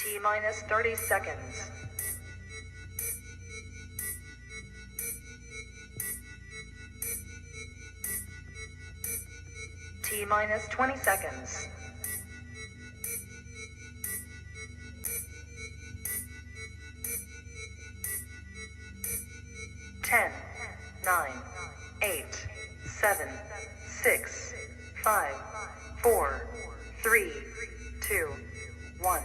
T minus 30 seconds. T minus 20 seconds. 10, 9, 8, 7, 6, 5, 4, 3, 2, 1.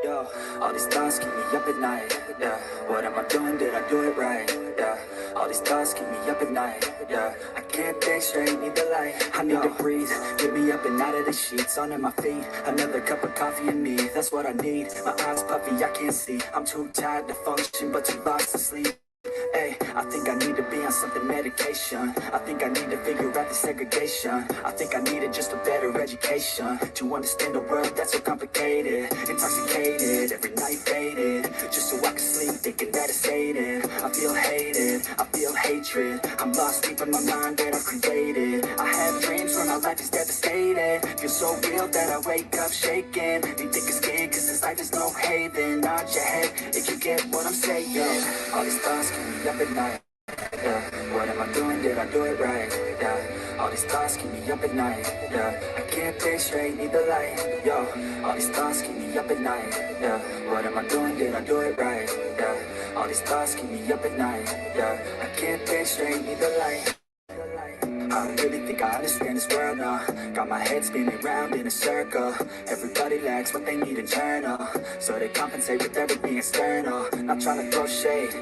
Yo, all these thoughts keep me up at night, yeah. What am I doing? Did I do it right? Yeah, all these thoughts keep me up at night, yeah. I can't think straight, need the light, I need to breathe. Get me up and out of the sheets, onto my feet. Another cup of coffee and me, that's what I need. My eyes puffy, I can't see. I'm too tired to function, but too lost to sleep. Hey, I think I need to be on something medication. I think I need to figure out the segregation. I think I needed just a better education to understand a world that's so complicated. Intoxicated, every night faded, just so I can sleep thinking that it's faded. I feel hated, I feel hatred. I'm lost deep in my mind that I've created. I have dreams where my life is devastated. Feel so real that I wake up shaking. Need thick skin cause this life is no haven. Nod your head if you get what I'm saying. All these thoughts keep me up at night, yeah. What am I doing? Did I do it right? Yeah, all these thoughts keep me up at night, yeah. I can't think straight, need the light, yo. All these thoughts keep me up at night, yeah. What am I doing? Did I do it right? Yeah, all these thoughts keep me up at night, yeah. I can't think straight, need the light. I don't really think I understand this world now. Got my head spinning round in a circle. Everybody lacks what they need internal, so they compensate with everything external. Not trying to throw shade,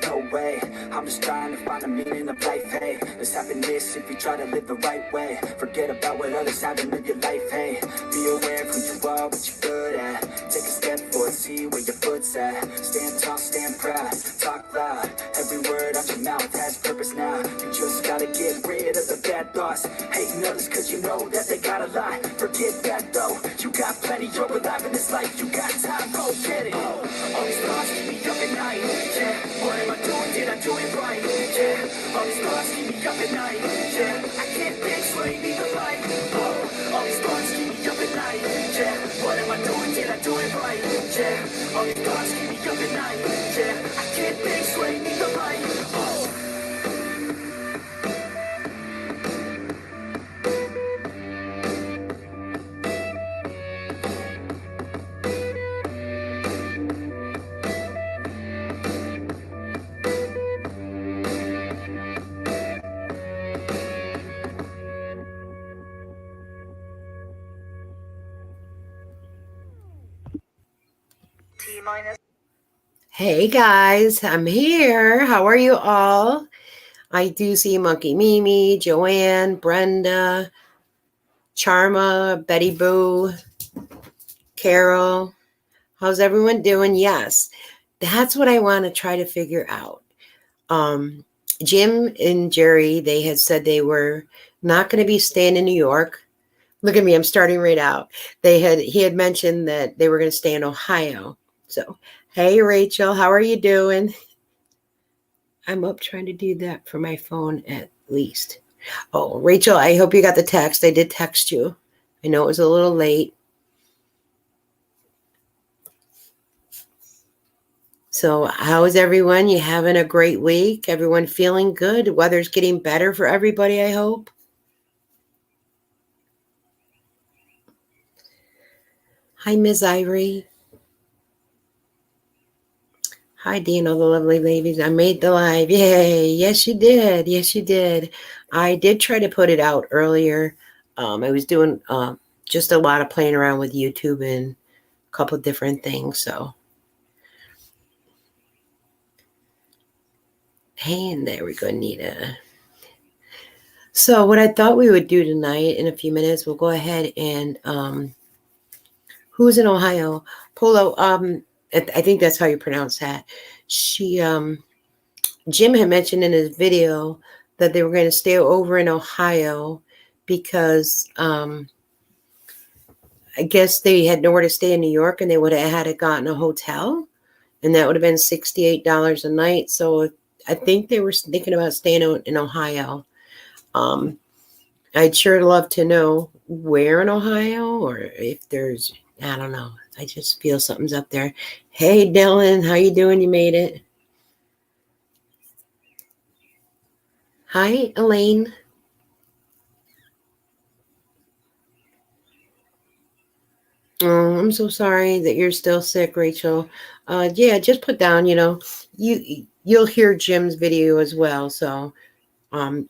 no way. I'm just trying to find the meaning of life, hey. There's happiness if you try to live the right way. Forget about what others have and live your life, hey. Be aware of who you are, what you're good at. Take a step forward, see where your foot's at. Stand tall, stand proud, talk loud. Every word out your mouth has purpose now. You just gotta get rid of the bad thoughts. Hating others cause you know that they got a lot. Forget that though, you got plenty. You're alive in this life, you got time, go get it. All these thoughts keep me up at night, yeah. What am I doing? Did I do it right? Yeah, all these thoughts keep me up at night, yeah. I can't think straight, need the light. All these thoughts keep me up at night, yeah. What am I doing? Did I do it right? Yeah, all these thoughts keep me up at night, yeah. I can't think straight, need the light. T minus. Hey guys, I'm here. How are you all? I do see Monkey Mimi, Joanne, Brenda, Charma, Betty Boo, Carol. How's everyone doing? Yes, that's what I want to try to figure out. Jim and Jerry, they had said they were not going to be staying in New York. Look at me, I'm starting right out. He had mentioned that they were going to stay in Ohio. So, hey Rachel, how are you doing? I'm up trying to do that for my phone at least. Oh, Rachel, I hope you got the text. I did text you. I know it was a little late. So how is everyone? You having a great week? Everyone feeling good? The weather's getting better for everybody, I hope. Hi, Ms. Ivory. Hi, Dino, the lovely ladies. I made the live. Yay. Yes, you did. Yes, you did. I did try to put it out earlier. I was doing just a lot of playing around with YouTube and a couple of different things. So, hey, and there we go, Nita. So what I thought we would do tonight in a few minutes, we'll go ahead and who's in Ohio? Polo. I think that's how you pronounce that. Jim had mentioned in his video that they were going to stay over in Ohio because I guess they had nowhere to stay in New York and they would have had to gotten a hotel and that would have been $68 a night. So I think they were thinking about staying in Ohio. I'd sure love to know where in Ohio or if there's, I don't know. I just feel something's up there. Hey, Dylan, how you doing? You made it. Hi, Elaine. Oh, I'm so sorry that you're still sick, Rachel. Yeah, just put down, you'll hear Jim's video as well. So, um,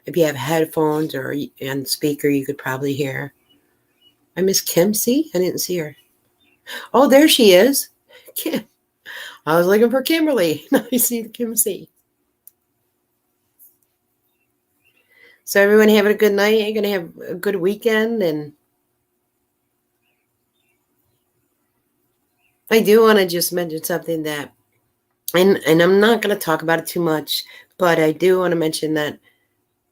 if you have headphones or and speaker, you could probably hear. I miss Kim. See, I didn't see her. Oh, there she is. Kim. I was looking for Kimberly. Now you see Kim C. So everyone having a good night. You're gonna have a good weekend, and I do want to just mention something that, and I'm not gonna talk about it too much, but I do want to mention that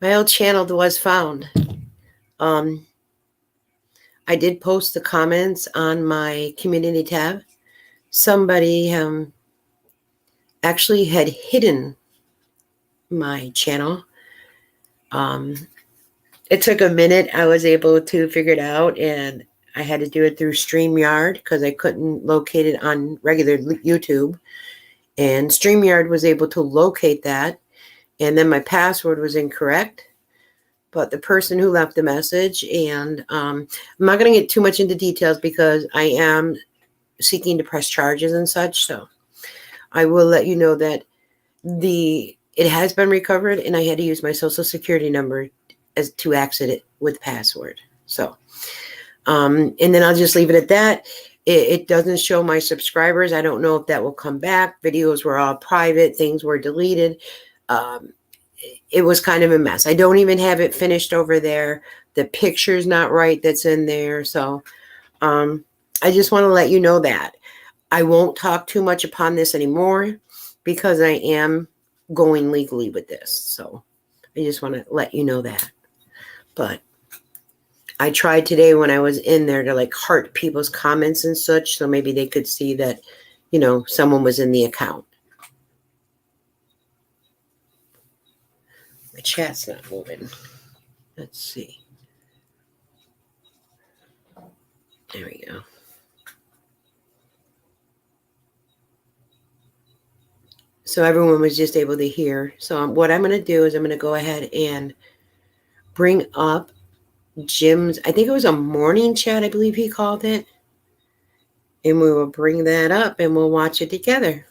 my old channel was found. I did post the comments on my community tab. Somebody actually had hidden my channel. It took a minute. I was able to figure it out, and I had to do it through StreamYard because I couldn't locate it on regular YouTube. And StreamYard was able to locate that. And then my password was incorrect. But the person who left the message, and I'm not going to get too much into details because I am seeking to press charges and such. So I will let you know that it has been recovered, and I had to use my social security number as to exit it with password. So, and then I'll just leave it at that. It doesn't show my subscribers. I don't know if that will come back. Videos were all private. Things were deleted. It was kind of a mess. I don't even have it finished over there. The picture's not right that's in there. So I just want to let you know that. I won't talk too much upon this anymore because I am going legally with this. So I just want to let you know that. But I tried today when I was in there to like heart people's comments and such, so maybe they could see that, someone was in the account. My chat's not moving. Let's see. There we go. So everyone was just able to hear. So what I'm going to do is I'm going to go ahead and bring up Jim's, I think it was a morning chat, I believe he called it. And we will bring that up and we'll watch it together.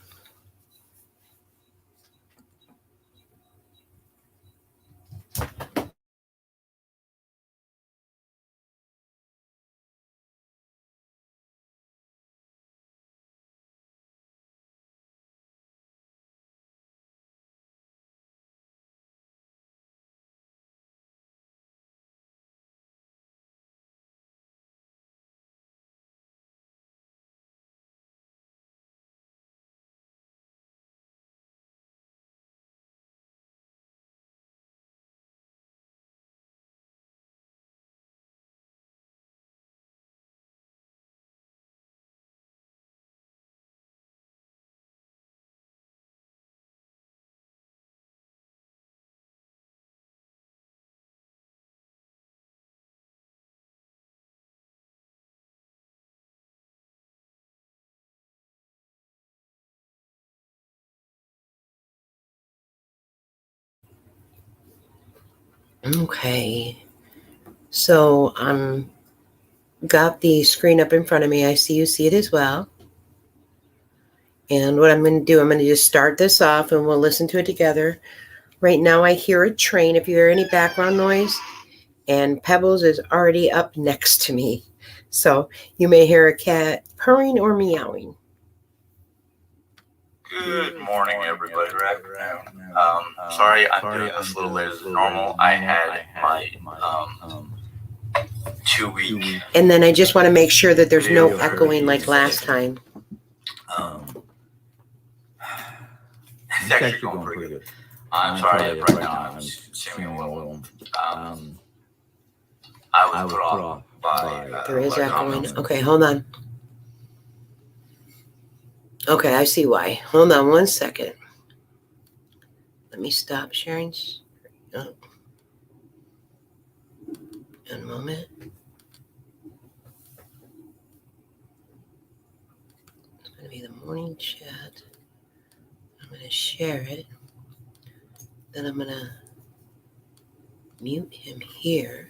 Okay. So got the screen up in front of me. I see you see it as well. And what I'm going to do, I'm going to just start this off and we'll listen to it together. Right now I hear a train. If you hear any background noise, and Pebbles is already up next to me. So you may hear a cat purring or meowing. Good morning, everybody. Sorry, I'm doing this a little later than normal. I had my 2-week. And then I just want to make sure that there's no echoing like last time. It's actually going pretty good. I'm sorry, right now I'm seeming a little. I was put off by. There is echoing. Okay, hold on. Okay, I see why. Hold on one second. Let me stop sharing. Oh. One moment. It's going to be the morning chat. I'm going to share it. Then I'm going to mute him here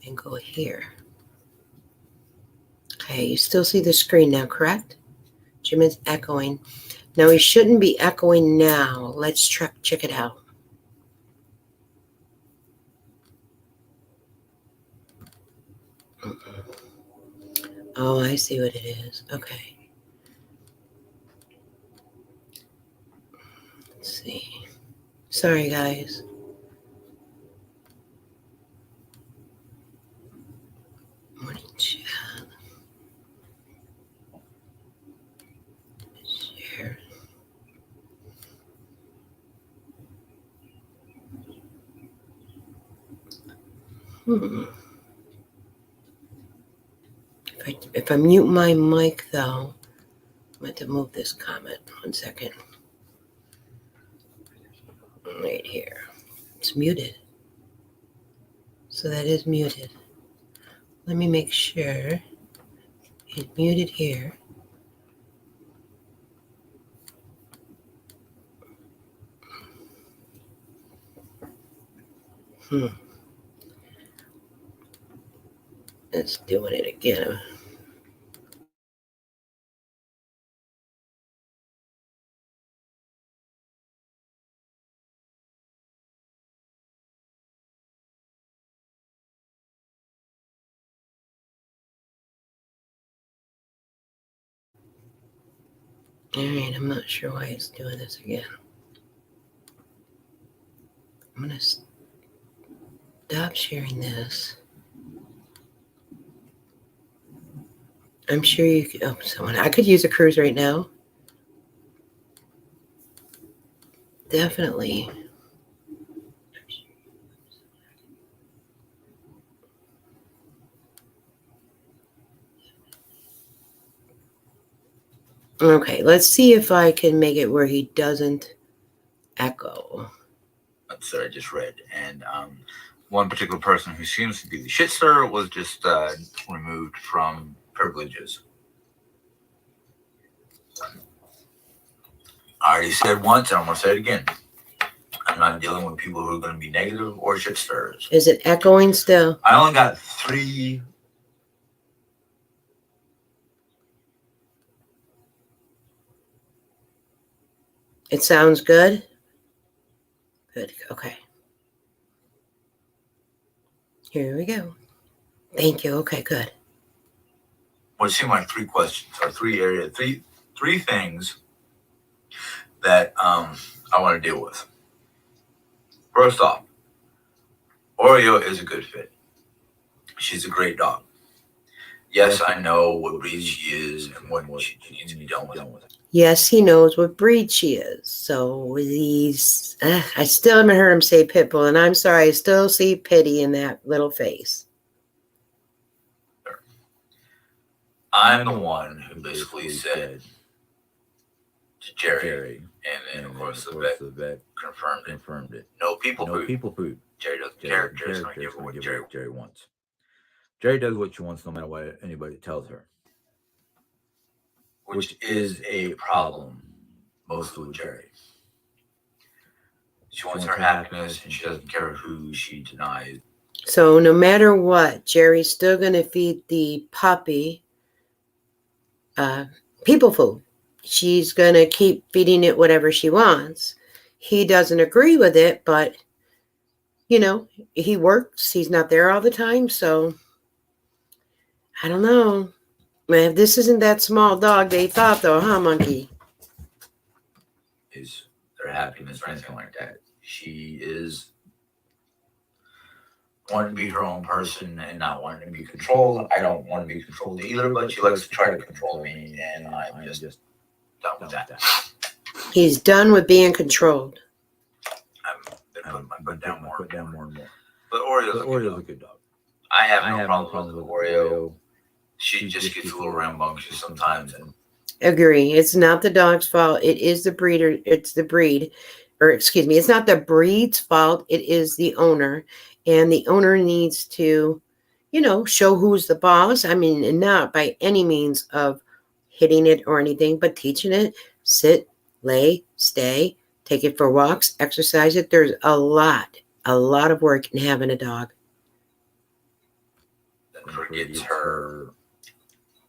and go here. Okay, you still see the screen now, correct? Jim is echoing. Now, he shouldn't be echoing now. Let's check it out. Oh, I see what it is. Okay. Let's see. Sorry, guys. Morning chat. Share. If I mute my mic, though, I'm going to move this comment. 1 second. Right here. It's muted. So that is muted. Let me make sure it's muted here. It's doing it again. All right, I'm not sure why it's doing this again. I'm going to stop sharing this. I'm sure you could, I could use a cruise right now. Definitely. Okay, let's see if I can make it where he doesn't echo. That's what I just read. And one particular person who seems to be the shit stirrer was just removed from privileges. I already said once, and I'm going to say it again. I'm not dealing with people who are going to be negative or shit stirrers. Is it echoing still? I only got 3. It sounds good? Good, okay. Here we go. Thank you, okay, good. What seem like 3 questions or 3 things that I want to deal with. First off, Oreo is a good fit. She's a great dog. Yes, I know what breed she is and what she needs to be done with. Yes, he knows what breed she is. So he's, I still haven't heard him say pit bull, and I'm sorry, I still see pity in that little face. I'm the one who basically said to Jerry, and of course the vet confirmed it. No people food. Jerry doesn't care. Jerry's going to give her what Jerry wants. Jerry does what she wants no matter what anybody tells her. Which is a problem mostly with Jerry. She wants her happiness and she doesn't care who she denies. So no matter what, Jerry's still going to feed the puppy people food. She's going to keep feeding it whatever she wants. He doesn't agree with it, but, he works. He's not there all the time, so I don't know. Man, this isn't that small dog they thought, though, huh, Monkey? Is their happiness or anything like that. She is wanting to be her own person and not wanting to be controlled. I don't want to be controlled either, but she likes to try to control me, and I'm just done with that. He's done with being controlled. I'm putting my foot down more and more. But Oreo's a good dog. I have no problem with Oreo. She just gets a little rambunctious sometimes. Agree. It's not the dog's fault. It is the breeder. It's the breed. or excuse me, it's not the breed's fault. It is the owner. And the owner needs to, show who's the boss. I mean, and not by any means of hitting it or anything, but teaching it, sit, lay, stay, take it for walks, exercise it. There's a lot of work in having a dog. Then forgets her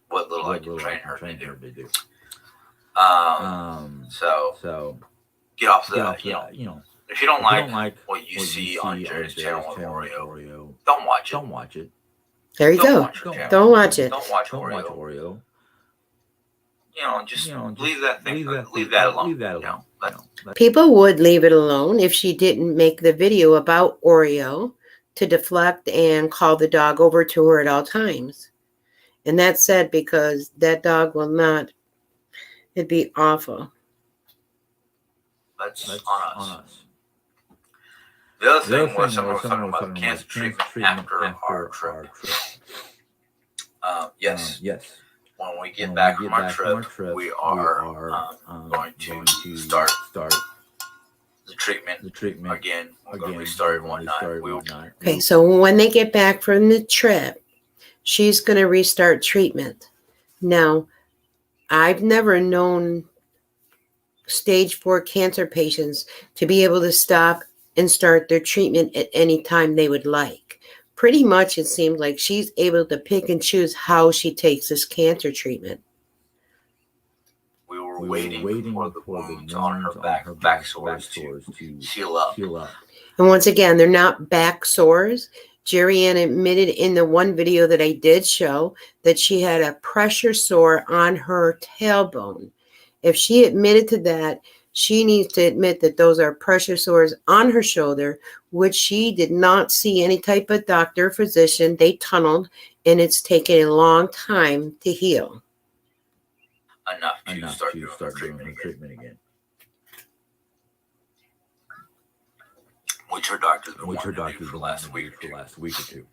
what little I can train her to do. So get off the, if you don't like what you see on Jerry's channel with Oreo, don't watch it. There you go. Don't watch it. Don't watch Oreo. Just leave that alone. People would leave it alone if she didn't make the video about Oreo to deflect and call the dog over to her at all times. And that's sad because that dog will not. It'd be awful. That's on us. The other thing was someone was talking about cancer treatment after our trip. Yes. When we get back from our trip, we are going to start the treatment again. We're going to restart and whatnot. Okay, so when they get back from the trip, she's going to restart treatment. Now, I've never known stage 4 cancer patients to be able to stop and start their treatment at any time they would like. Pretty much it seems like she's able to pick and choose how she takes this cancer treatment. We were waiting for the wounds on her back sores to heal up. And once again, they're not back sores. Jerry Ann admitted in the one video that I did show that she had a pressure sore on her tailbone. If she admitted to that, she needs to admit that those are pressure sores on her shoulder, which she did not see any type of doctor or physician. They tunneled, and it's taken a long time to heal. Enough to start doing her treatment again. Which her doctor's been wanting to do for the last week or two.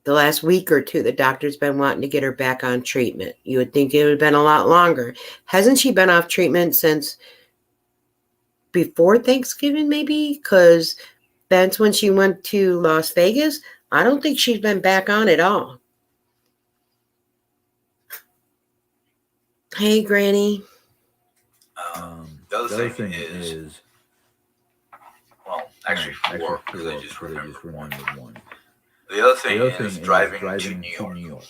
The last week or two, the doctor's been wanting to get her back on treatment. You would think it would have been a lot longer. Hasn't she been off treatment since before Thanksgiving, maybe? Because that's when she went to Las Vegas. I don't think she's been back on at all. Hey, Granny. The other thing is, well, actually four, because I just remembered one. The other thing is driving to New York.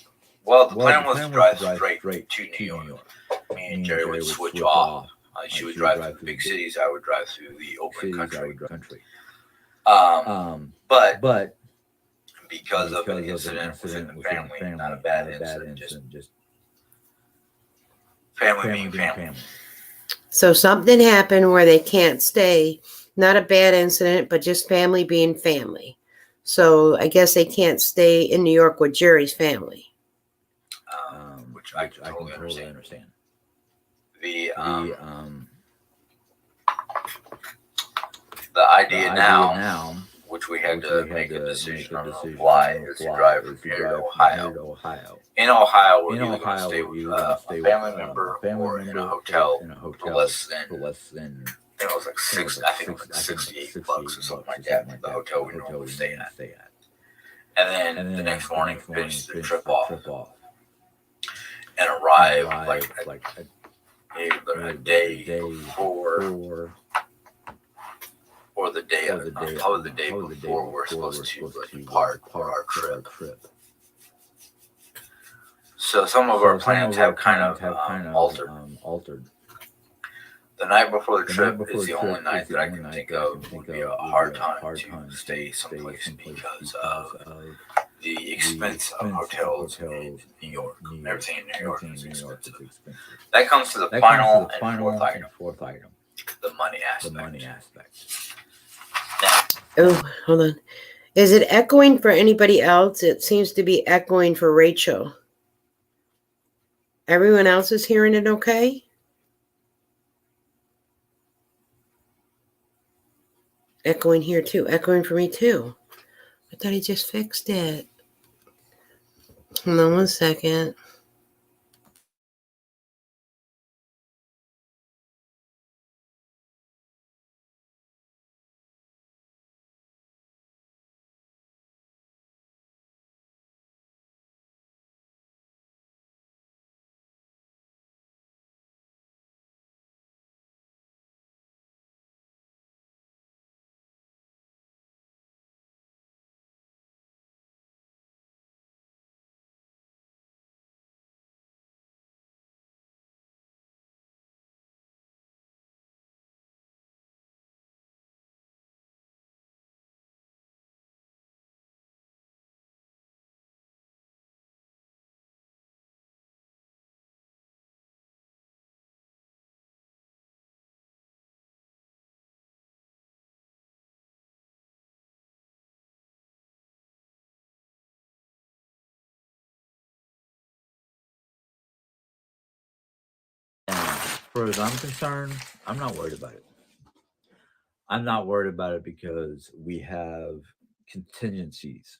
Well, the plan was to drive straight to New York. Me and Jerry would switch off. She would drive through the big cities. I would drive through the open country. But because of an incident within the family, not a bad incident, just family being family. So something happened where they can't stay. Not a bad incident, but just family being family. So I guess they can't stay in New York with Jerry's family. Which I totally understand. The idea now, which we had to make a decision on why, is to drive from here to Ohio. In Ohio, we're either going to stay with a family member or in a hotel for less than it was like $68 or something like that for the hotel we normally stay at. And then the next morning, finish the trip off and arrive like either a day before or the day of, probably the day before we're supposed to depart for our trip. So some of our plans have kind of altered. The night before the trip is the only night that I can think of would be a hard time to stay someplace because of the expense of hotels in New York. Everything in New York is expensive. That comes to the final and fourth item, the money aspect. Now, Oh, hold on. Is it echoing for anybody else? It seems to be echoing for Rachel. Everyone else is hearing it okay? Echoing here too. Echoing for me too. I thought he just fixed it. Hold on 1 second. far as I'm concerned, I'm not worried about it. I'm not worried about it because we have contingencies.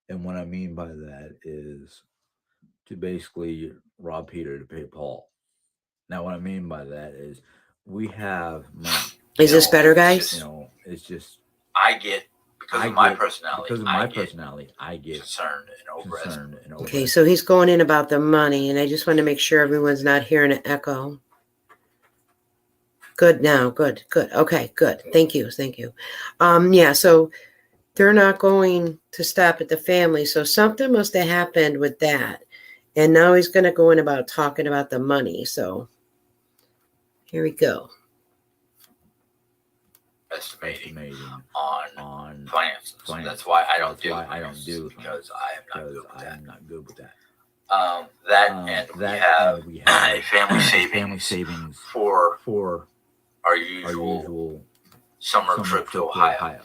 And what I mean by that is to basically rob Peter to pay Paul. Now, what I mean by that is we have money. Is this better, It's guys? just, it's just I get because of my personality. I get concerned and over. Okay, so he's going in about the money, and I just want to make sure everyone's not hearing an echo. Good now, good. Okay, good. Thank you. Yeah, so they're not going to stop at the family, so something must have happened with that. And now he's going to go in about talking about the money. So here we go. Estimating on finances. That's why I don't do it because I am not good with that. And we have a family savings for our usual summer trip to Ohio.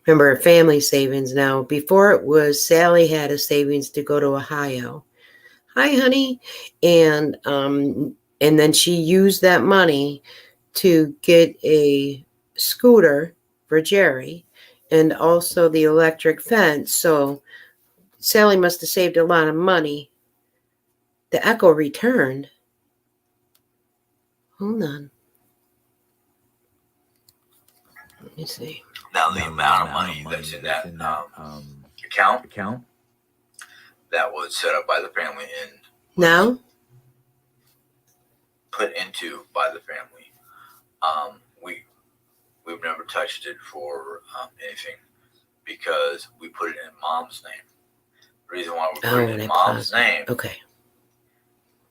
Remember, family savings now. Before it was Sally had a savings to go to Ohio. Hi, honey. And then she used that money to get a scooter for Jerry and also the electric fence. So Sally must have saved a lot of money. The echo returned. Hold on. Let me see. Now the amount of money that's in that account that was set up by the family and now put into by the family. We've never touched it for anything because we put it in Mom's name. The reason why we put it in Mom's name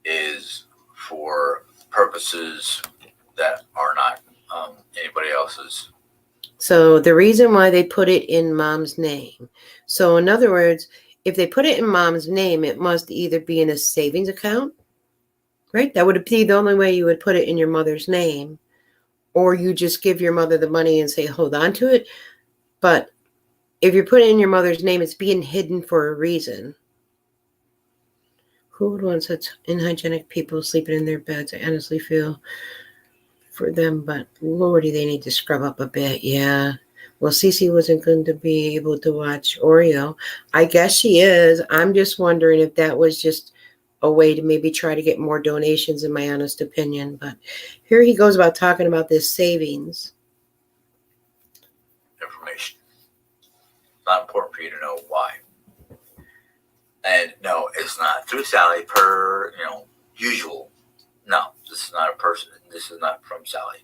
is for purposes that are not anybody else's. So the reason why they put it in Mom's name. So in other words, if they put it in Mom's name, it must either be in a savings account, right? That would be the only way you would put it in your mother's name. Or you just give your mother the money and say, hold on to it. But if you put it in your mother's name, it's being hidden for a reason. Who would want such unhygienic people sleeping in their beds? I honestly feel for them, but Lordy, they need to scrub up a bit. Yeah. Well, Cece wasn't going to be able to watch Oreo. I guess she is. I'm just wondering if that was just a way to maybe try to get more donations, in my honest opinion. But here he goes about talking about this savings. Information. It's not important for you to know why. And no, it's not through Sally per, usual. No, this is not a person. This is not from Sally.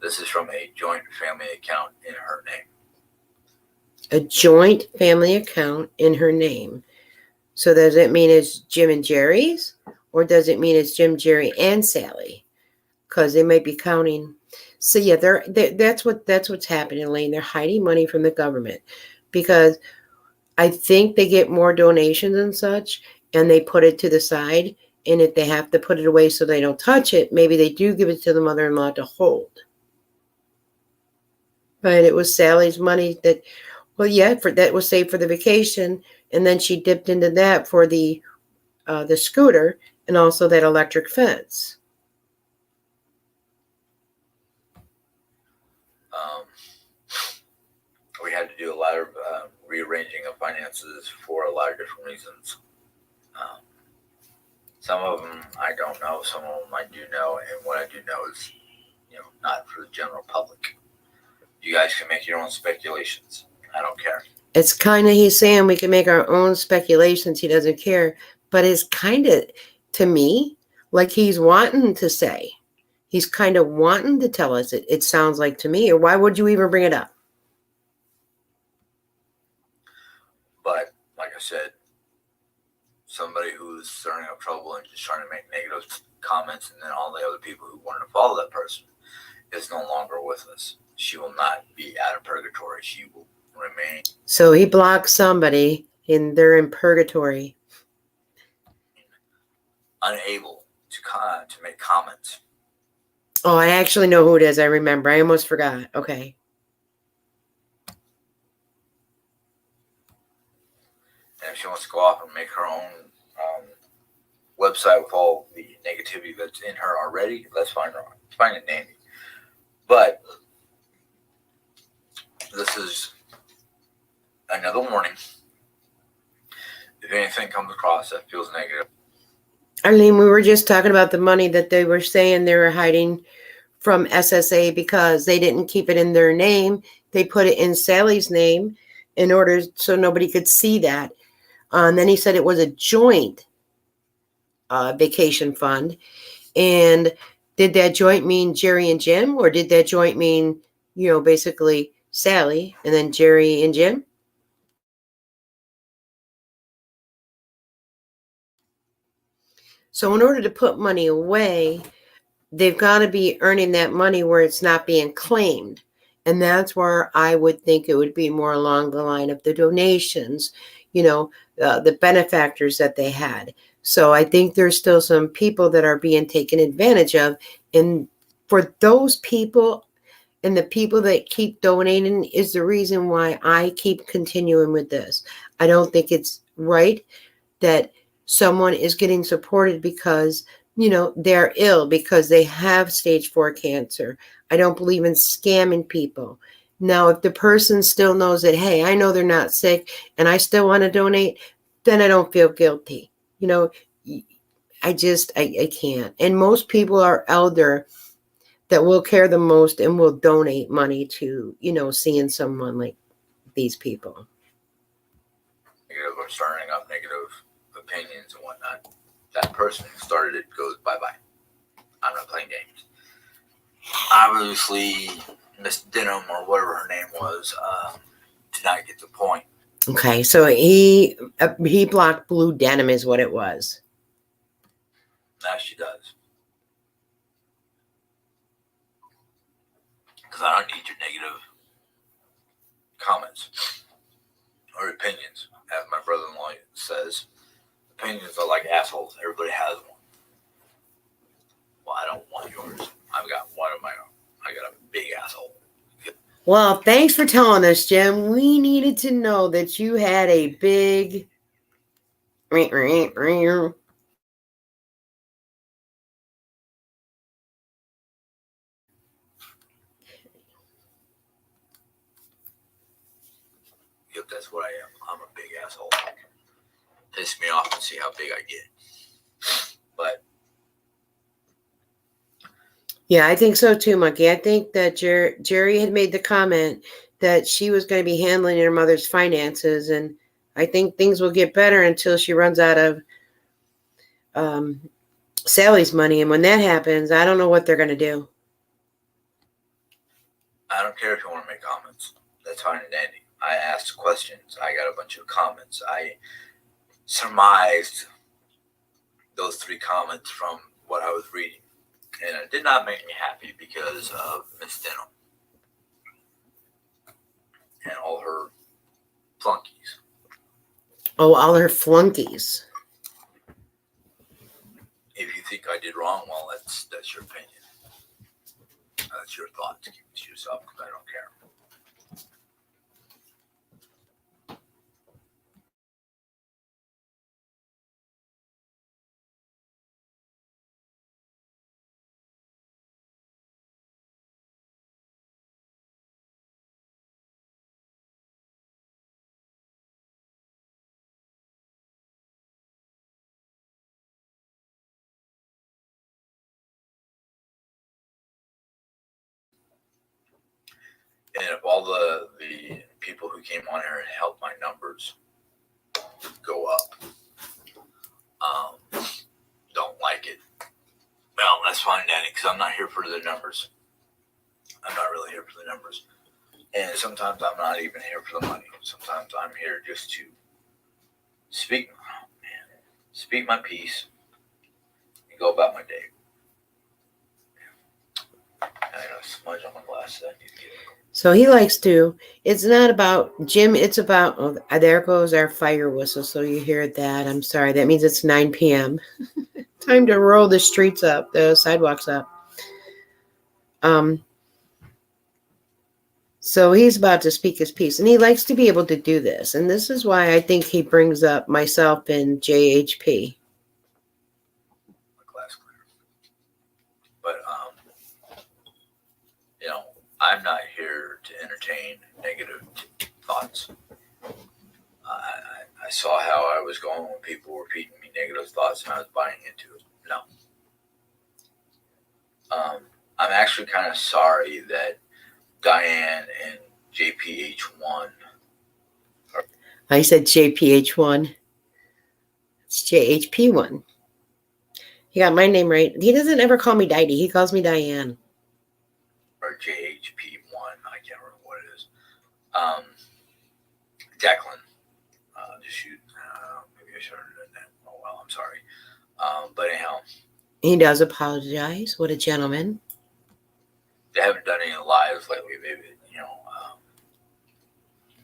This is from a joint family account in her name. A joint family account in her name. So does it mean it's Jim and Jerry's? Or does it mean it's Jim, Jerry, and Sally? Because they might be counting. So yeah, that's what's happening, Elaine. They're hiding money from the government because I think they get more donations and such, and they put it to the side. And if they have to put it away so they don't touch it, maybe they do give it to the mother-in-law to hold. But it was Sally's money that, that was saved for the vacation, and then she dipped into that for the scooter and also that electric fence. We had to do a lot of rearranging of finances for a lot of different reasons. Some of them I don't know, some of them I do know, and what I do know is, not for the general public. You guys can make your own speculations. I don't care. It's kind of, he's saying we can make our own speculations. He doesn't care. But it's kind of, to me, like he's wanting to say. He's kind of wanting to tell us it sounds like to me. Or why would you even bring it up? But, like I said, somebody who's stirring up trouble and just trying to make negative comments, and then all the other people who wanted to follow that person is no longer with us. She will not be out of purgatory. She will remain. So he blocked somebody and they're in purgatory. Unable to make comments. Oh, I actually know who it is. I remember. I almost forgot. Okay. And if she wants to go off and make her own website with all the negativity that's in her already. Let's find her. Find it Nandy. But this is another warning. If anything comes across that feels negative. I mean, we were just talking about the money that they were saying they were hiding from SSA because they didn't keep it in their name. They put it in Sally's name in order so nobody could see that. And then he said it was a joint vacation fund. And did that joint mean Jerry and Jim, or did that joint mean, basically Sally and then Jerry and Jim? So in order to put money away, they've got to be earning that money where it's not being claimed. And that's where I would think it would be more along the line of the donations, the benefactors that they had. So I think there's still some people that are being taken advantage of. And for those people and the people that keep donating is the reason why I keep continuing with this. I don't think it's right that someone is getting supported because, they're ill, because they have stage 4 cancer. I don't believe in scamming people. Now, if the person still knows that, hey, I know they're not sick and I still want to donate, then I don't feel guilty. I can't. And most people are elder that will care the most and will donate money to, seeing someone like these people. Negative or starting up negative opinions and whatnot. That person who started it goes bye-bye. I'm not playing games. Obviously, Miss Dino, or whatever her name was, did not get the point. Okay, so he blocked Blue Denim is what it was. Now she does. Because I don't need your negative comments or opinions. As my brother-in-law says, opinions are like assholes. Everybody has one. Well, I don't want yours. I've got one of my own. I got a big asshole. Well, thanks for telling us, Jim. We needed to know that you had a big... Yep, that's what I am. I'm a big asshole. Piss me off and see how big I get. But yeah, I think so too, Monkey. I think that Jerry had made the comment that she was going to be handling her mother's finances, and I think things will get better until she runs out of Sally's money. And when that happens, I don't know what they're going to do. I don't care if you want to make comments. That's fine and dandy. I asked questions. I got a bunch of comments. I surmised those 3 comments from what I was reading. And it did not make me happy because of Miss Dino and all her flunkies. Oh, all her flunkies. If you think I did wrong, well, that's your opinion. That's your thoughts. Keep it to yourself because I don't care. And if all the people who came on here and helped my numbers go up, don't like it, well, that's fine, Danny, because I'm not here for the numbers. I'm not really here for the numbers. And sometimes I'm not even here for the money. Sometimes I'm here just to speak my piece and go about my day. I got a smudge on my glasses. I need to get it. So he likes to, it's not about Jim, it's about, oh, there goes our fire whistle. So you hear that. I'm sorry. That means it's 9 p.m. Time to roll the streets up, the sidewalks up. So he's about to speak his piece, and he likes to be able to do this. And this is why I think he brings up myself and JHP. I'm not here to entertain negative thoughts. I saw how I was going when people were feeding me negative thoughts and I was buying into it. No. I'm actually kind of sorry that Diane and JPH1. I said JPH1. It's JHP1. He got my name right. He doesn't ever call me Didy. He calls me Diane. Or JHP1. I can't remember what it is. Declan. Just shoot. Maybe I should have done that. Oh, well, I'm sorry. But anyhow. He does apologize. What a gentleman. They haven't done any lives lately. Maybe,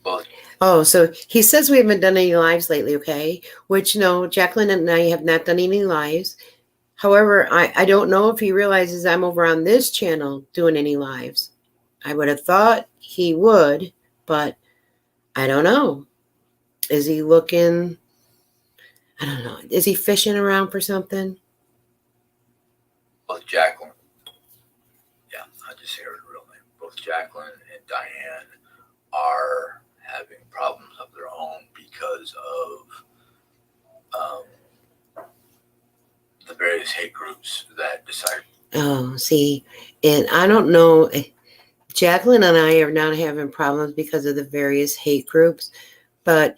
both. Oh, so he says we haven't done any lives lately, okay? Which, no, Jacqueline and I have not done any lives. However, I don't know if he realizes I'm over on this channel doing any lives. I would have thought he would, but I don't know. Is he looking? I don't know. Is he fishing around for something? Both Jacqueline. Yeah, I just heard her real name. Both Jacqueline and Diane are having problems of their own because of the various hate groups that decide. Oh, see, and I don't know. Jacqueline and I are not having problems because of the various hate groups, but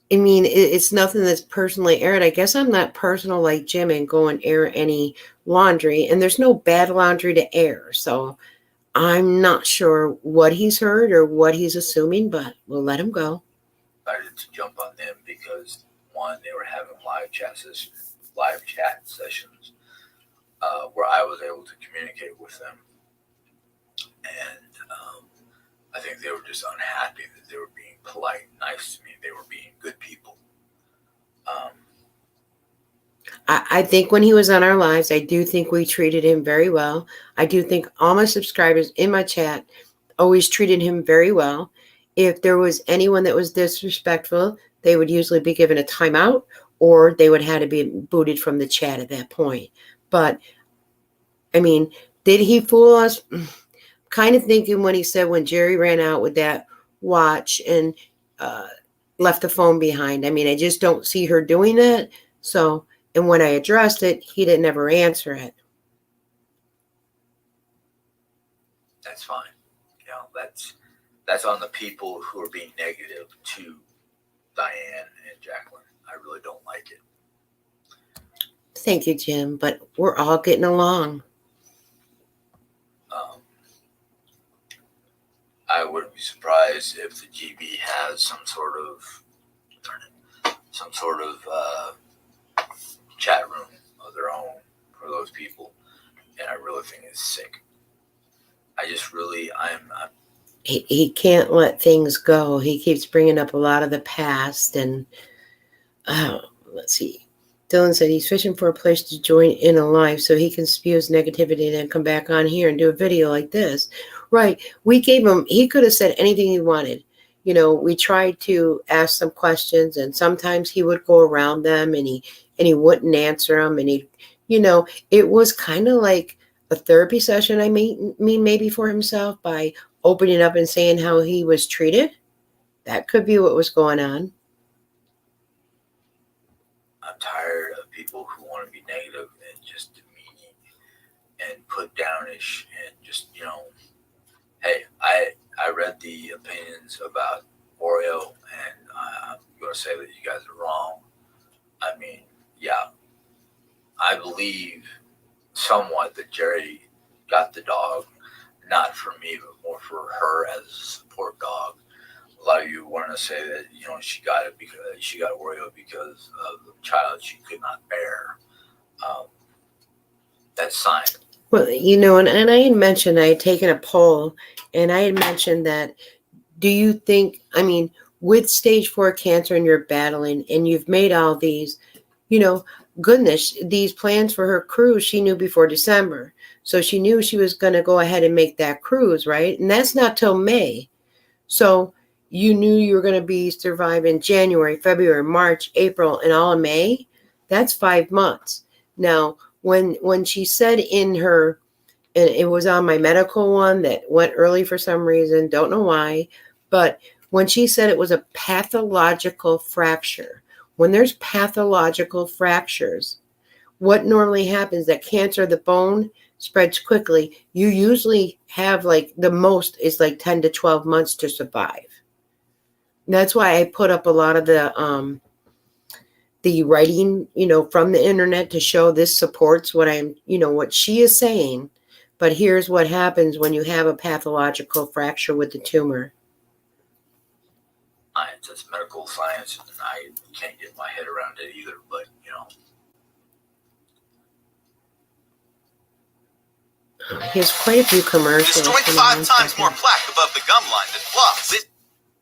I mean, it's nothing that's personally aired. I guess I'm not personal like Jim and go and air any laundry, and there's no bad laundry to air. So I'm not sure what he's heard or what he's assuming, but we'll let him go. I decided to jump on them because, one, they were having live chat sessions where I was able to communicate with them. And I think they were just unhappy that they were being polite, nice to me. They were being good people. I think when he was on our lives, I do think we treated him very well. I do think all my subscribers in my chat always treated him very well. If there was anyone that was disrespectful, they would usually be given a timeout or they would have to be booted from the chat at that point. But, I mean, did he fool us? Kind of thinking when he said when Jerry ran out with that watch and left the phone behind. I mean, I just don't see her doing that. So, and when I addressed it, he didn't ever answer it. That's fine. That's on the people who are being negative to Diane and Jacqueline. I really don't like it. Thank you, Jim, but we're all getting along. I wouldn't be surprised if the GB has some sort of chat room of their own for those people, and I really think it's sick. He can't let things go. He keeps bringing up a lot of the past, and let's see. Dylan said he's fishing for a place to join in a live so he can spew his negativity and then come back on here and do a video like this. Right. We gave him, he could have said anything he wanted. You know, we tried to ask some questions and sometimes he would go around them and he wouldn't answer them. And it was kind of like a therapy session. I mean, maybe for himself by opening up and saying how he was treated. That could be what was going on. I'm tired of people who want to be negative and just demeaning and put downish and just, hey, I read the opinions about Oreo and I'm going to say that you guys are wrong. I mean, yeah, I believe somewhat that Jerry got the dog, not for me, but more for her as a support dog. A lot of you want to say that, she got it because she got Oreo because of the child she could not bear. That's sign. Well, and I had mentioned, I had taken a poll and I had mentioned that, do you think, with stage 4 cancer and you're battling and you've made all these, goodness, these plans for her cruise, she knew before December. So she knew she was going to go ahead and make that cruise, right? And that's not till May. So you knew you were going to be surviving January, February, March, April, and all of May. That's 5 months. Now, when she said in her and it was on my medical one that went early for some reason. Don't know why. But when she said it was a pathological fracture, when there's pathological fractures, what normally happens, that cancer of the bone spreads quickly. You usually have like the most is like 10 to 12 months to survive. That's why I put up a lot of the writing, from the internet to show this supports what what she is saying. But here's what happens when you have a pathological fracture with the tumor. Science, it's medical science, and I can't get my head around it either, but He has quite a few commercials. Destroyed 5 times more plaque above the gum line than floss.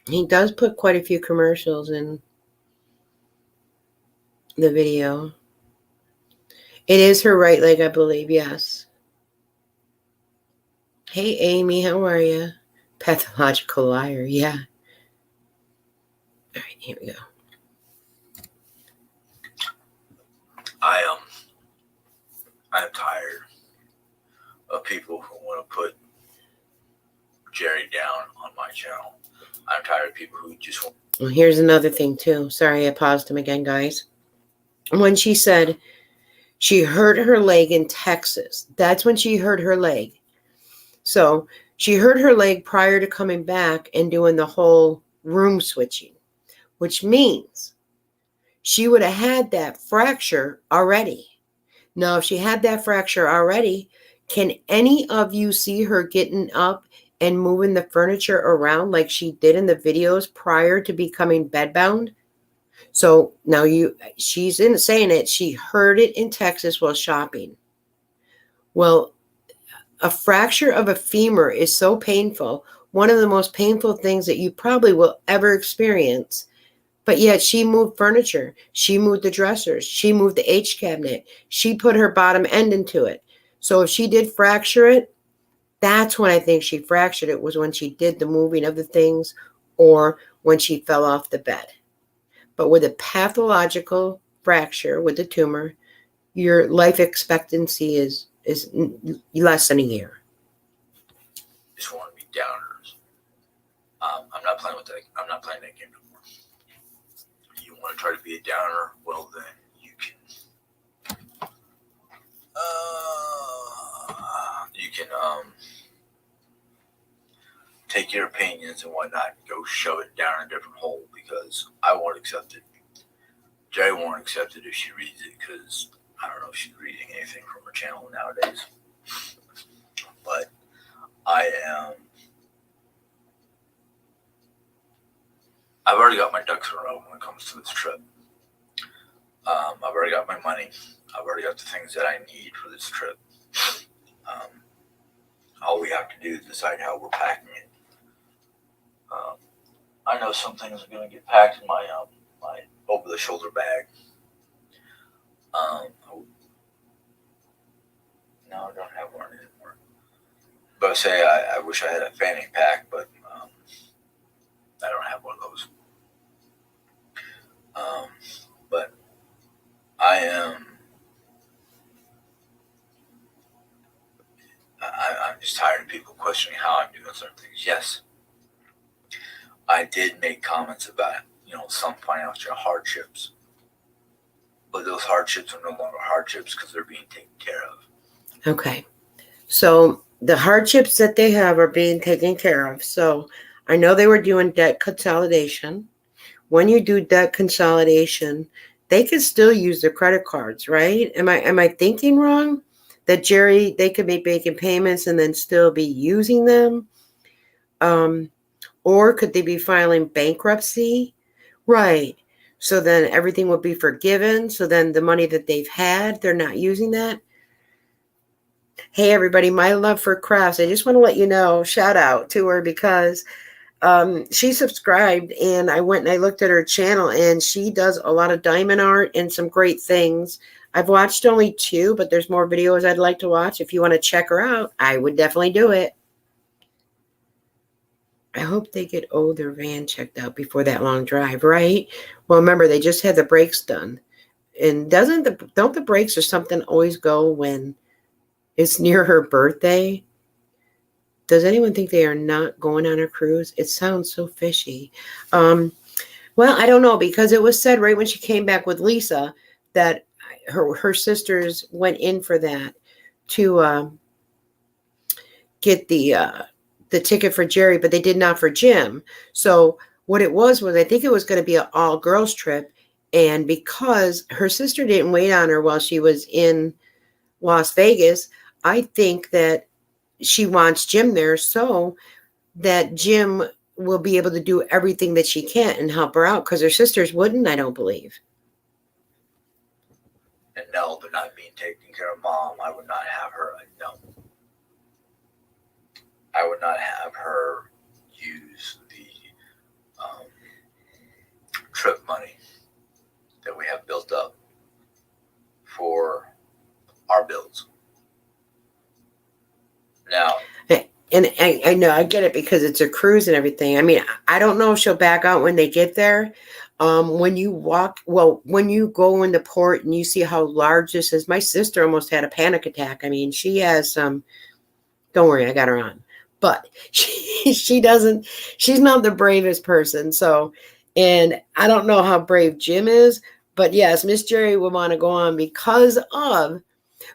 He does put quite a few commercials in the video. It is her right leg, I believe, yes. Hey, Amy, how are you? Pathological liar, yeah. All right, here we go. I'm tired of people who want to put Jerry down on my channel. I'm tired of people who just want. Well, here's another thing, too. Sorry, I paused him again, guys. When she said she hurt her leg in Texas, that's when she hurt her leg. So she hurt her leg prior to coming back and doing the whole room switching, which means she would have had that fracture already. Now, if she had that fracture already, can any of you see her getting up and moving the furniture around like she did in the videos prior to becoming bedbound? So now she's in saying it. She heard it in Texas while shopping. Well, a fracture of a femur is so painful. One of the most painful things that you probably will ever experience. But yet she moved furniture. She moved the dressers. She moved the H cabinet. She put her bottom end into it. So if she did fracture it, that's when I think she fractured it, was when she did the moving of the things or when she fell off the bed. But with a pathological fracture with the tumor, your life expectancy is less than a year. Just want to be downers. I'm not playing with that. I'm not playing that game no more. You want to try to be a downer? Well, then you can. Take your opinions and whatnot and go shove it down a different hole, because I won't accept it. Jerry won't accept it if she reads it, because I don't know if she's reading anything from her channel nowadays. But I've already got my ducks in a row when it comes to this trip. I've already got my money. I've already got the things that I need for this trip. All we have to do is decide how we're packing it. I know some things are going to get packed in my over-the-shoulder bag. No, I don't have one anymore. But say I wish I had a fanny pack, but I don't have one of those. But I'm just tired of people questioning how I'm doing certain things. Yes, I did make comments about, some financial hardships. But those hardships are no longer hardships because they're being taken care of. Okay. So the hardships that they have are being taken care of. So I know they were doing debt consolidation. When you do debt consolidation, they could still use their credit cards, right? Am I thinking wrong? That they could be making payments and then still be using them? Or could they be filing bankruptcy? Right. So then everything would be forgiven. So then the money that they've had, they're not using that. Hey, everybody, my love for crafts. I just want to let you know, shout out to her, because she subscribed and I went and I looked at her channel, and she does a lot of diamond art and some great things. I've watched only 2, but there's more videos I'd like to watch. If you want to check her out, I would definitely do it. I hope they get their van checked out before that long drive, right? Well, remember, they just had the brakes done. And don't the brakes or something always go when It's near her birthday. Does anyone think they are not going on a cruise? It sounds so fishy. Well, I don't know, because it was said right when she came back with Lisa that her sisters went in for that to get the ticket for Jerry, but they did not for Jim. So what it was I think it was going to be an all girls trip, and because her sister didn't wait on her while she was in Las Vegas, I think that she wants Jim there so that Jim will be able to do everything that she can and help her out, because her sisters wouldn't, I don't believe. And no, but not being taken care of Mom, I would not have her. No. I would not have her use the trip money that we have built up for our bills. Now, and I know, I get it, because it's a cruise and everything. I mean, I don't know if she'll back out when they get there. When you go into port and you see how large this is, my sister almost had a panic attack. I mean, she has some, don't worry, I got her on. But she's not the bravest person. So, and I don't know how brave Jim is, but yes, Miss Jerry would want to go on because of,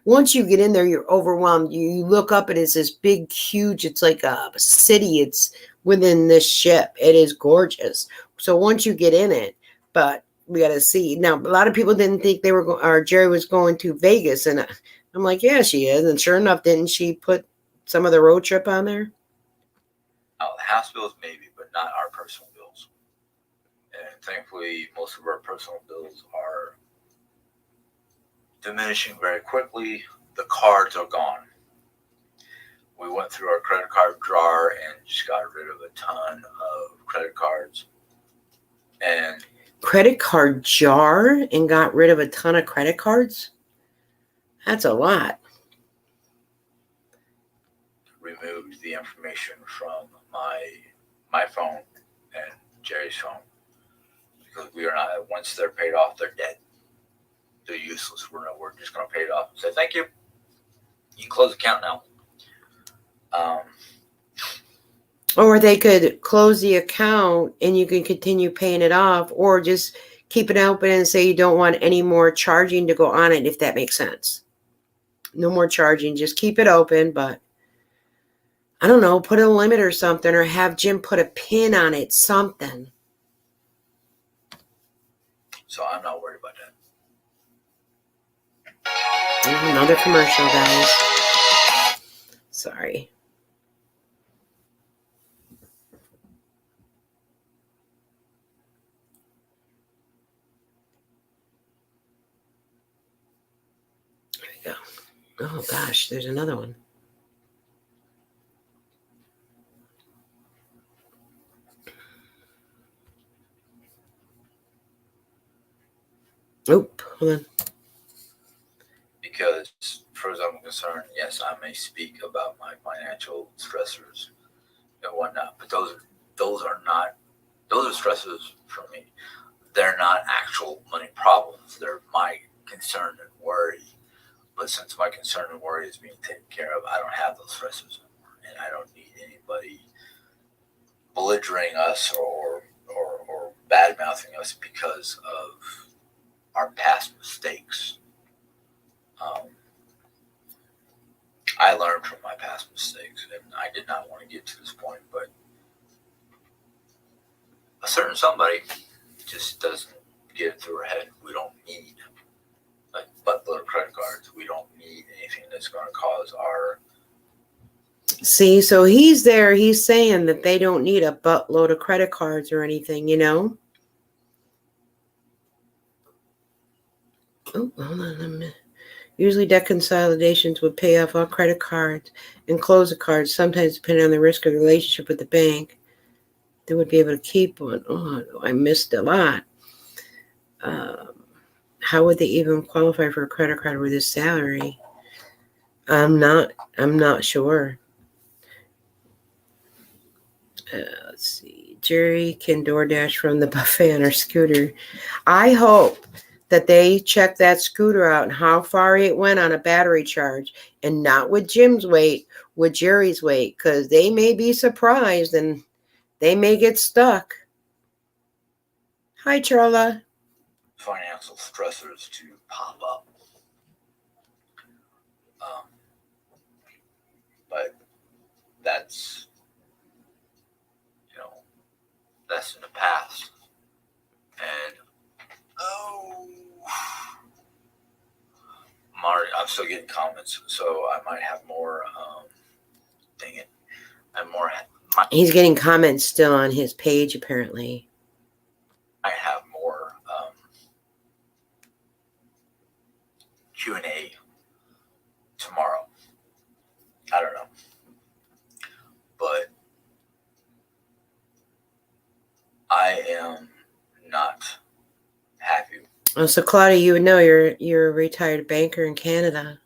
once you get in there, you're overwhelmed. You look up and it's this big, huge, it's like a city. It's within this ship. It is gorgeous. So once you get in it, but we got to see. Now, a lot of people didn't think they were or Jerry was going to Vegas. And I'm like, yeah, she is. And sure enough, didn't she put some of the road trip on there? the house bills maybe, but not our personal bills. And thankfully, most of our personal bills are diminishing very quickly. The cards are gone. We went through our credit card drawer and just got rid of a ton of credit cards. And Credit card jar and got rid of a ton of credit cards? That's a lot. removed the information from my phone and Jerry's phone, because we are not, once they're paid off, they're dead. They're useless. We're just going to pay it off and say thank you. You can close the account now. Or they could close the account and you can continue paying it off, or just keep it open and say you don't want any more charging to go on it, if that makes sense. No more charging. Just keep it open, but I don't know, put a limit or something, or have Jim put a pin on it, something. So I'm not worried about that. Another commercial, guys. Sorry. There we go. Oh gosh, there's another one. Oh, hold on. Because, as far as I'm concerned, yes, I may speak about my financial stressors and whatnot, but those are stresses for me. They're not actual money problems. They're my concern and worry. But since my concern and worry is being taken care of, I don't have those stresses anymore, and I don't need anybody belligerent us or bad mouthing us because of our past mistakes. I learned from my past mistakes, and I did not want to get to this point, but a certain somebody just doesn't get it through her head. We don't need a buttload of credit cards. We don't need anything that's going to cause our... See, so he's there. He's saying that they don't need a buttload of credit cards or anything, you know? Oh, hold on a minute. Usually debt consolidations would pay off all credit cards and close the cards, sometimes depending on the risk of the relationship with the bank. They would be able to keep one. Oh, I missed a lot. How would they even qualify for a credit card with his salary? I'm not sure. Let's see. Jerry can DoorDash from the buffet on her scooter. I hope that they check that scooter out and how far it went on a battery charge, and not with Jim's weight, with Jerry's weight, because they may be surprised and they may get stuck. Hi, Charla. Financial stressors to pop up. But that's, that's in the past. And, Mari, I'm still getting comments, so I might have more, dang it. He's getting comments still on his page, apparently. I have more Q&A tomorrow. I don't know. But I am not happy. Oh, so Claudia, you would know you're a retired banker in Canada.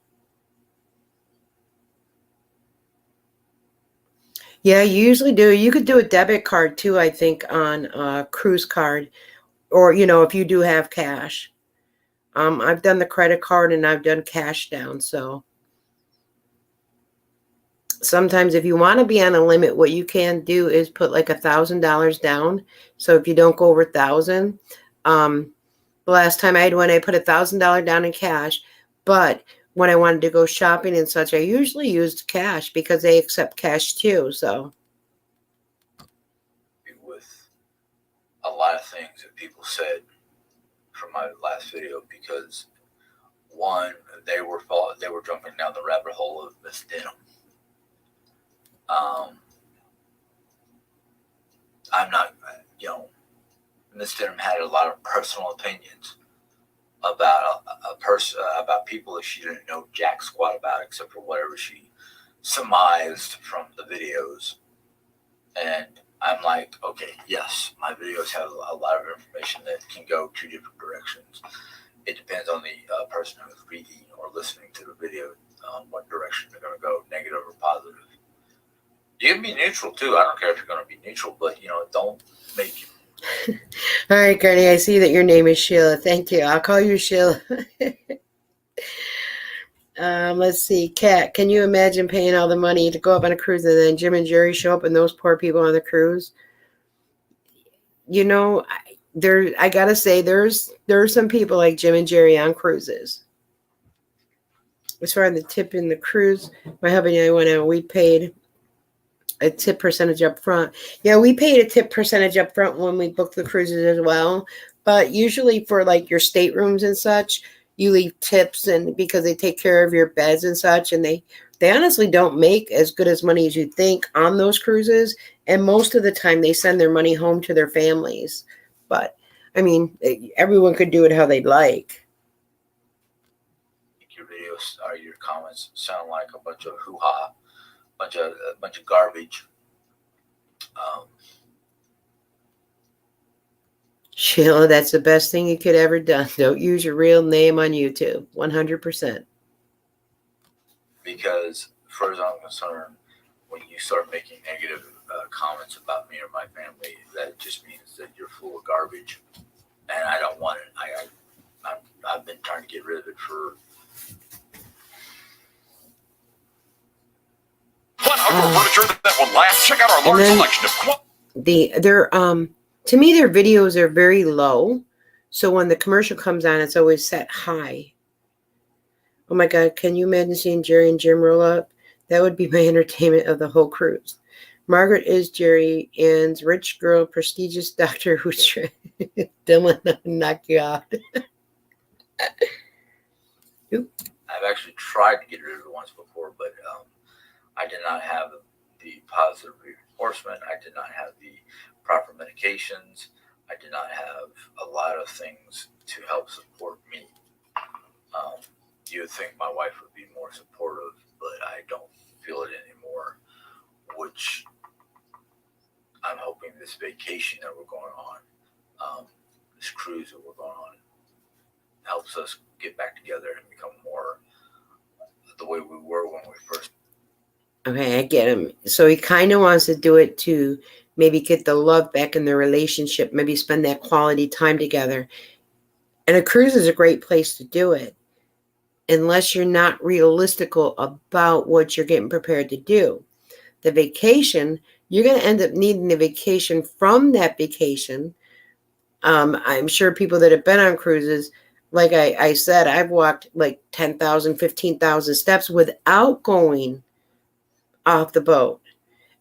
Yeah, you usually do. You could do a debit card too, I think, on a cruise card, or if you do have cash. I've done the credit card and I've done cash down. So sometimes if you want to be on a limit, what you can do is put like $1,000 down. So if you don't go over 1,000, the last time I had one, I put $1,000 down in cash, but when I wanted to go shopping and such, I usually used cash because they accept cash too. So with a lot of things that people said from my last video, because one, they were jumping down the rabbit hole of Miss Denim. I'm not, Miss Denim had a lot of personal opinions about a person, about people that she didn't know jack squat about, except for whatever she surmised from the videos. And I'm like, okay, yes, my videos have a lot of information that can go two different directions. It depends on the person who's reading or listening to the video, what direction they're going to go, negative or positive. You can be neutral too. I don't care if you're going to be neutral, but don't make you. All right, Granny, I see that your name is Sheila. Thank you. I'll call you Sheila. Let's see. Kat, can you imagine paying all the money to go up on a cruise and then Jim and Jerry show up and those poor people on the cruise? I got to say, there are some people like Jim and Jerry on cruises. As far as the tip in the cruise, my hubby and I went out. We paid a tip percentage up front. Yeah, we paid a tip percentage up front when we booked the cruises as well. But usually for like your staterooms and such, you leave tips, and because they take care of your beds and such, and they honestly don't make as good as money as you think on those cruises. And most of the time they send their money home to their families. But I mean, everyone could do it how they'd like. Your videos or your comments sound like a bunch of hoo-ha. Bunch of garbage. Sheila, that's the best thing you could ever done. Don't use your real name on YouTube. 100%. Because, as far as I'm concerned, when you start making negative comments about me or my family, that just means that you're full of garbage, and I don't want it. I've been trying to get rid of it for. Want outdoor furniture that will last? Check out our large selection of to me, their videos are very low. So when the commercial comes on, it's always set high. Oh my God, can you imagine seeing Jerry and Jim roll up? That would be my entertainment of the whole cruise. Margaret is Jerry Ann's rich girl, prestigious doctor who's Dylan knock you out. I've actually tried to get rid of it once before, but I did not have the positive reinforcement. I did not have the proper medications. I did not have a lot of things to help support me. You would think my wife would be more supportive, but I don't feel it anymore, which I'm hoping this vacation that we're going on, this cruise that we're going on, helps us get back together and become more the way we were when we first. Okay, I get him. So he kind of wants to do it to maybe get the love back in the relationship, maybe spend that quality time together. And a cruise is a great place to do it, unless you're not realistical about what you're getting prepared to do. The vacation, you're going to end up needing a vacation from that vacation. I'm sure people that have been on cruises, like I said, I've walked like 10,000, 15,000 steps without going off the boat.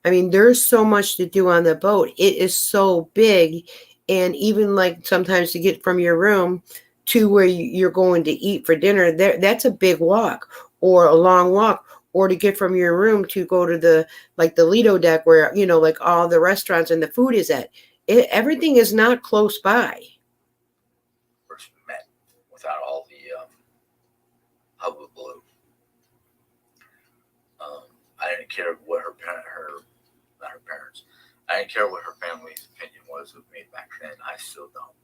I mean, there's so much to do on the boat. It is so big. And even like sometimes to get from your room to where you're going to eat for dinner, that's a big walk or a long walk. Or to get from your room to go to the Lido deck where, like all the restaurants and the food is at. Everything is not close by. First met without all the hullabaloo. I didn't care what not her parents. I didn't care what her family's opinion was of me back then. I still don't.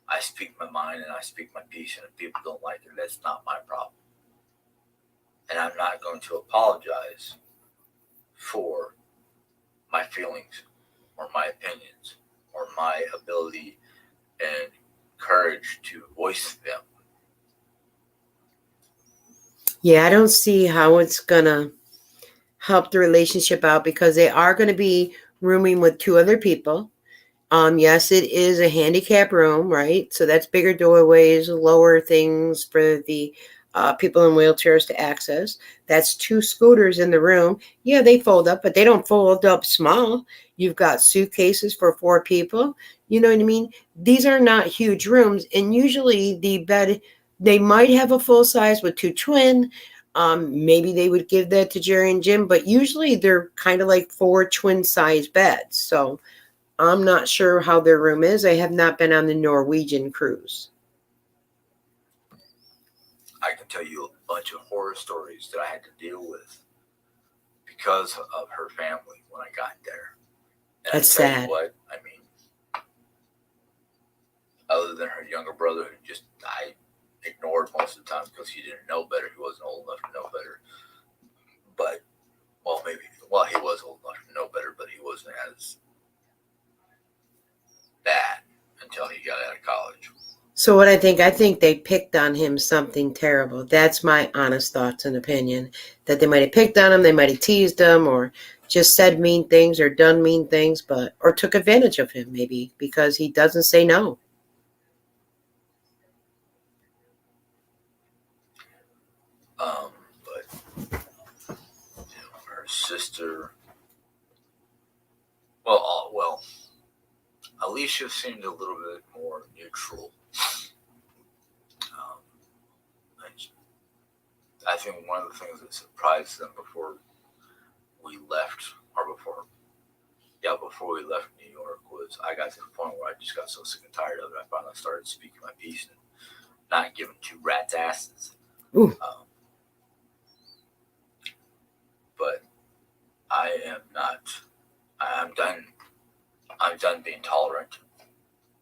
I speak my mind and I speak my piece, and if people don't like it, that's not my problem. And I'm not going to apologize for my feelings or my opinions or my ability and courage to voice them. Yeah, I don't see how it's going to help the relationship out, because they are going to be rooming with two other people. Yes, it is a handicap room, right? So that's bigger doorways, lower things for the people in wheelchairs to access. That's two scooters in the room. Yeah, they fold up, but they don't fold up small. You've got suitcases for 4 people. You know what I mean? These are not huge rooms. And usually the bed, they might have a full size with 2 twin. Maybe they would give that to Jerry and Jim, but usually they're kind of like 4 twin size beds. So I'm not sure how their room is. I have not been on the Norwegian cruise. I can tell you a bunch of horror stories that I had to deal with because of her family when I got there. And That's I tell sad. you what, I mean, other than her younger brother, who just I ignored most of the time because he didn't know better. He wasn't old enough to know better. But, he was old enough to know better, but he wasn't as bad until he got out of college. So what I think they picked on him something terrible. That's my honest thoughts and opinion. That they might have picked on him, they might have teased him, or just said mean things or done mean things, or took advantage of him maybe because he doesn't say no. But her sister, Alicia seemed a little bit more neutral. I think one of the things that surprised them before we left New York was I got to the point where I just got so sick and tired of it. I finally started speaking my piece and not giving 2 rats' asses. But I'm done. I'm done being tolerant.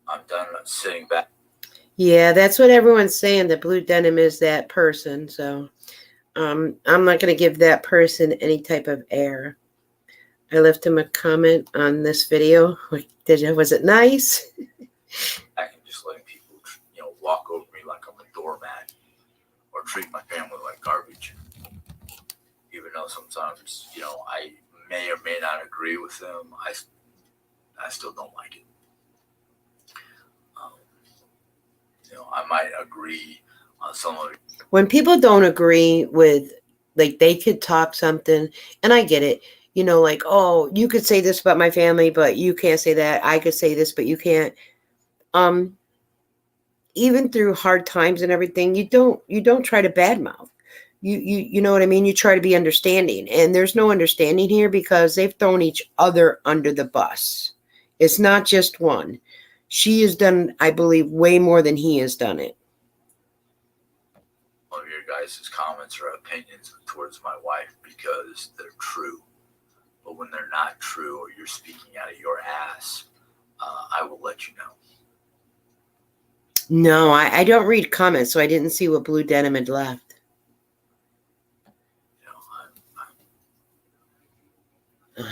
I'm done sitting back. Yeah, that's what everyone's saying. That Blue Denim is that person. So I'm not going to give that person any type of air. I left him a comment on this video. Was it nice? I can just let people, walk over me like I'm a doormat or treat my family like garbage. Even though sometimes, I may or may not agree with them, I still don't like it. I might agree on some of it. When people don't agree with, they could talk something, and I get it, oh, you could say this about my family, but you can't say that. I could say this, but you can't. Even through hard times and everything, you don't try to badmouth. You know what I mean? You try to be understanding, and there's no understanding here because they've thrown each other under the bus. It's not just one. She has done, I believe, way more than he has done it. One of your guys' comments or opinions towards my wife because they're true. But when they're not true or you're speaking out of your ass, I will let you know. No, I don't read comments, so I didn't see what Blue Denim had left.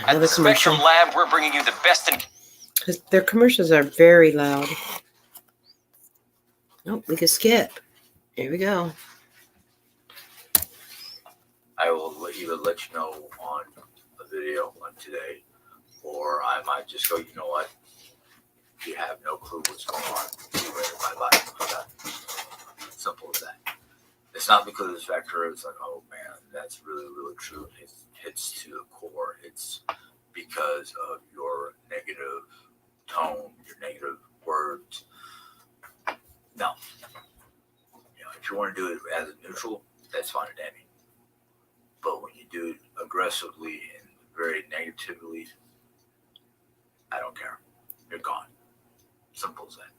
At the Spectrum Lab, we're bringing you the best in... Their commercials are very loud. Oh, we can skip. Here we go. I will either let you know on a video on today, or I might just go, you know what? You have no clue what's going on anywhere in my life. That. Simple as that. It's not because it's factor. It's like, oh man, that's really, really true. It hits to the core. It's because of your negative tone, your negative words. No. If you want to do it as a neutral, that's fine and dandy. But when you do it aggressively and very negatively, I don't care. You're gone. Simple as that.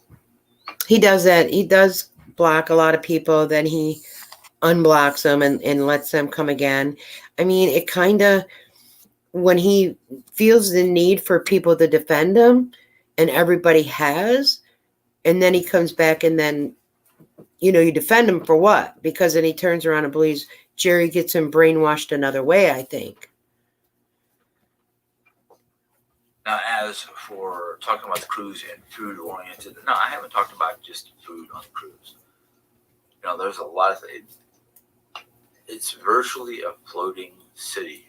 He does that. He does block a lot of people. Then he unblocks them and lets them come again. I mean, it kind of, when he feels the need for people to defend him, and everybody has, and then he comes back and then, you defend him for what? Because then he turns around and believes Jerry gets him brainwashed another way, I think. Now, as for talking about the cruise and food oriented, no, I haven't talked about just food on the cruise. There's a lot of it. It's virtually a floating city.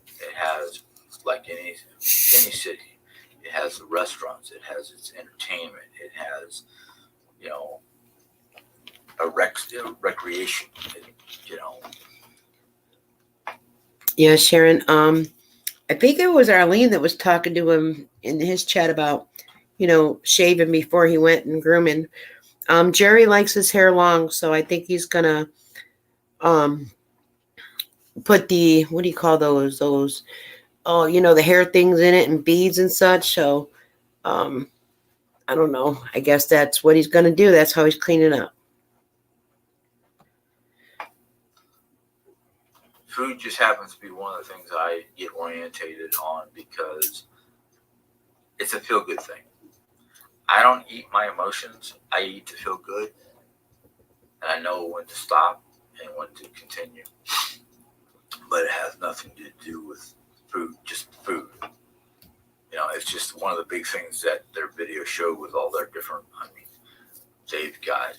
It has, like any city, it has the restaurants, it has its entertainment, it has, a recreation, Yeah, Sharon. I think it was Arlene that was talking to him in his chat about, shaving before he went and grooming. Jerry likes his hair long, so I think he's gonna put the, what do you call those the hair things in it and beads and such. So I don't know. I guess that's what he's gonna do. That's how he's cleaning up. Food just happens to be one of the things I get orientated on because it's a feel-good thing. I don't eat my emotions. I eat to feel good. And I know when to stop and when to continue. But it has nothing to do with food, just food. It's just one of the big things that their video showed with all their different, they've got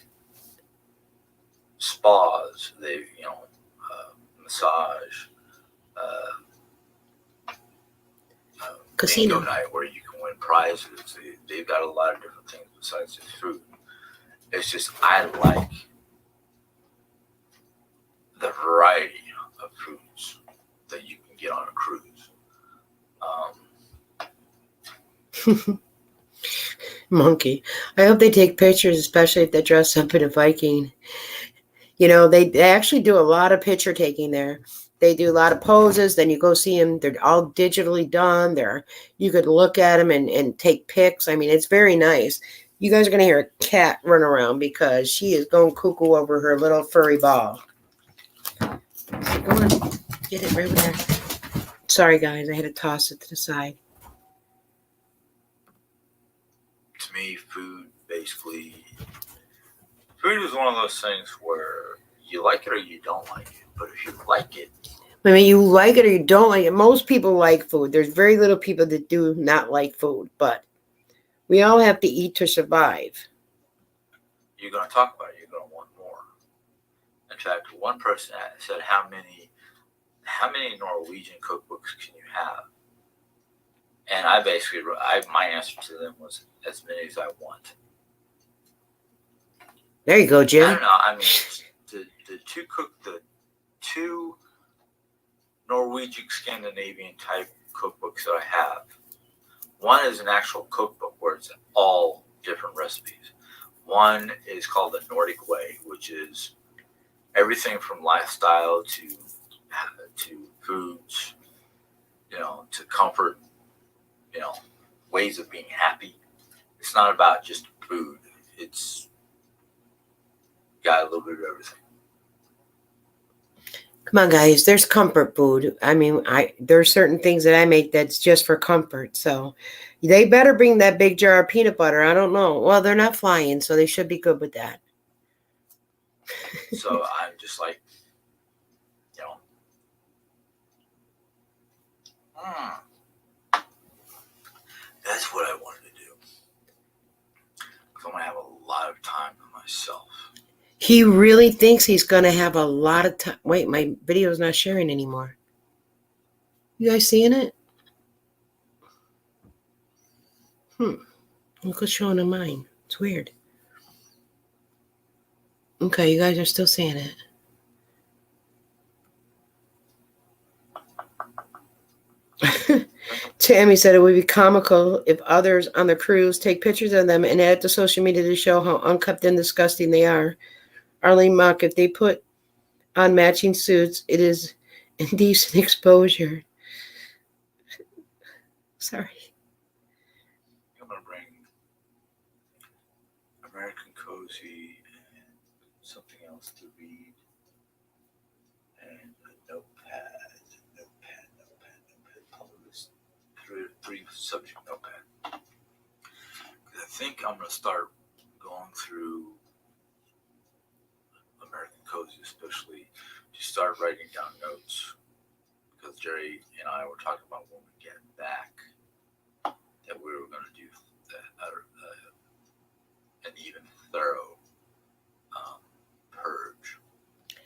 spas, they've, massage, Casino bingo night where you can win prizes. They've got a lot of different things besides just food. It's just, I like the variety of foods that you can get on a cruise. Monkey. I hope they take pictures, especially if they dress up in a Viking. They actually do a lot of picture taking there. They do a lot of poses. Then you go see them. They're all digitally done. You could look at them and take pics. I mean, it's very nice. You guys are going to hear a cat run around because she is going cuckoo over her little furry ball. So go on. Get it right there. Sorry, guys. I had to toss it to the side. To me, food is one of those things where you like it or you don't like it. But if you like it, I mean, you like it or you don't like it. Most people like food. There's very little people that do not like food, but we all have to eat to survive. you're going to talk about it. You're going to want more. In fact, one person said, how many Norwegian cookbooks can you have? And my answer to them was as many as I want. There you go, Jim. I don't know. I mean, the two Norwegian Scandinavian type cookbooks that I have. One is an actual cookbook where it's all different recipes. One is called the Nordic Way, which is everything from lifestyle to foods, to comfort, ways of being happy. It's not about just food. It's got a little bit of everything. Come on, guys. There's comfort food. I mean, there are certain things that I make that's just for comfort. So they better bring that big jar of peanut butter. I don't know. Well, they're not flying, so they should be good with that. So I'm just like, that's what I wanted to do. Because I'm going to have a lot of time myself. He really thinks he's going to have a lot of time. Wait, my video's not sharing anymore. You guys seeing it? Look what's showing on mine. It's weird. Okay, you guys are still seeing it. Tammy said it would be comical if others on the cruise take pictures of them and add it to social media to show how unkept and disgusting they are. Arlene Mock, if they put on matching suits, it is indecent exposure. Sorry. I'm going to bring American Cozy and something else to read. And a notepad. Published three subject notepad. I think I'm going to start going through American Cozy, especially to start writing down notes, because Jerry and I were talking about when we get back that we were going to do an even thorough purge.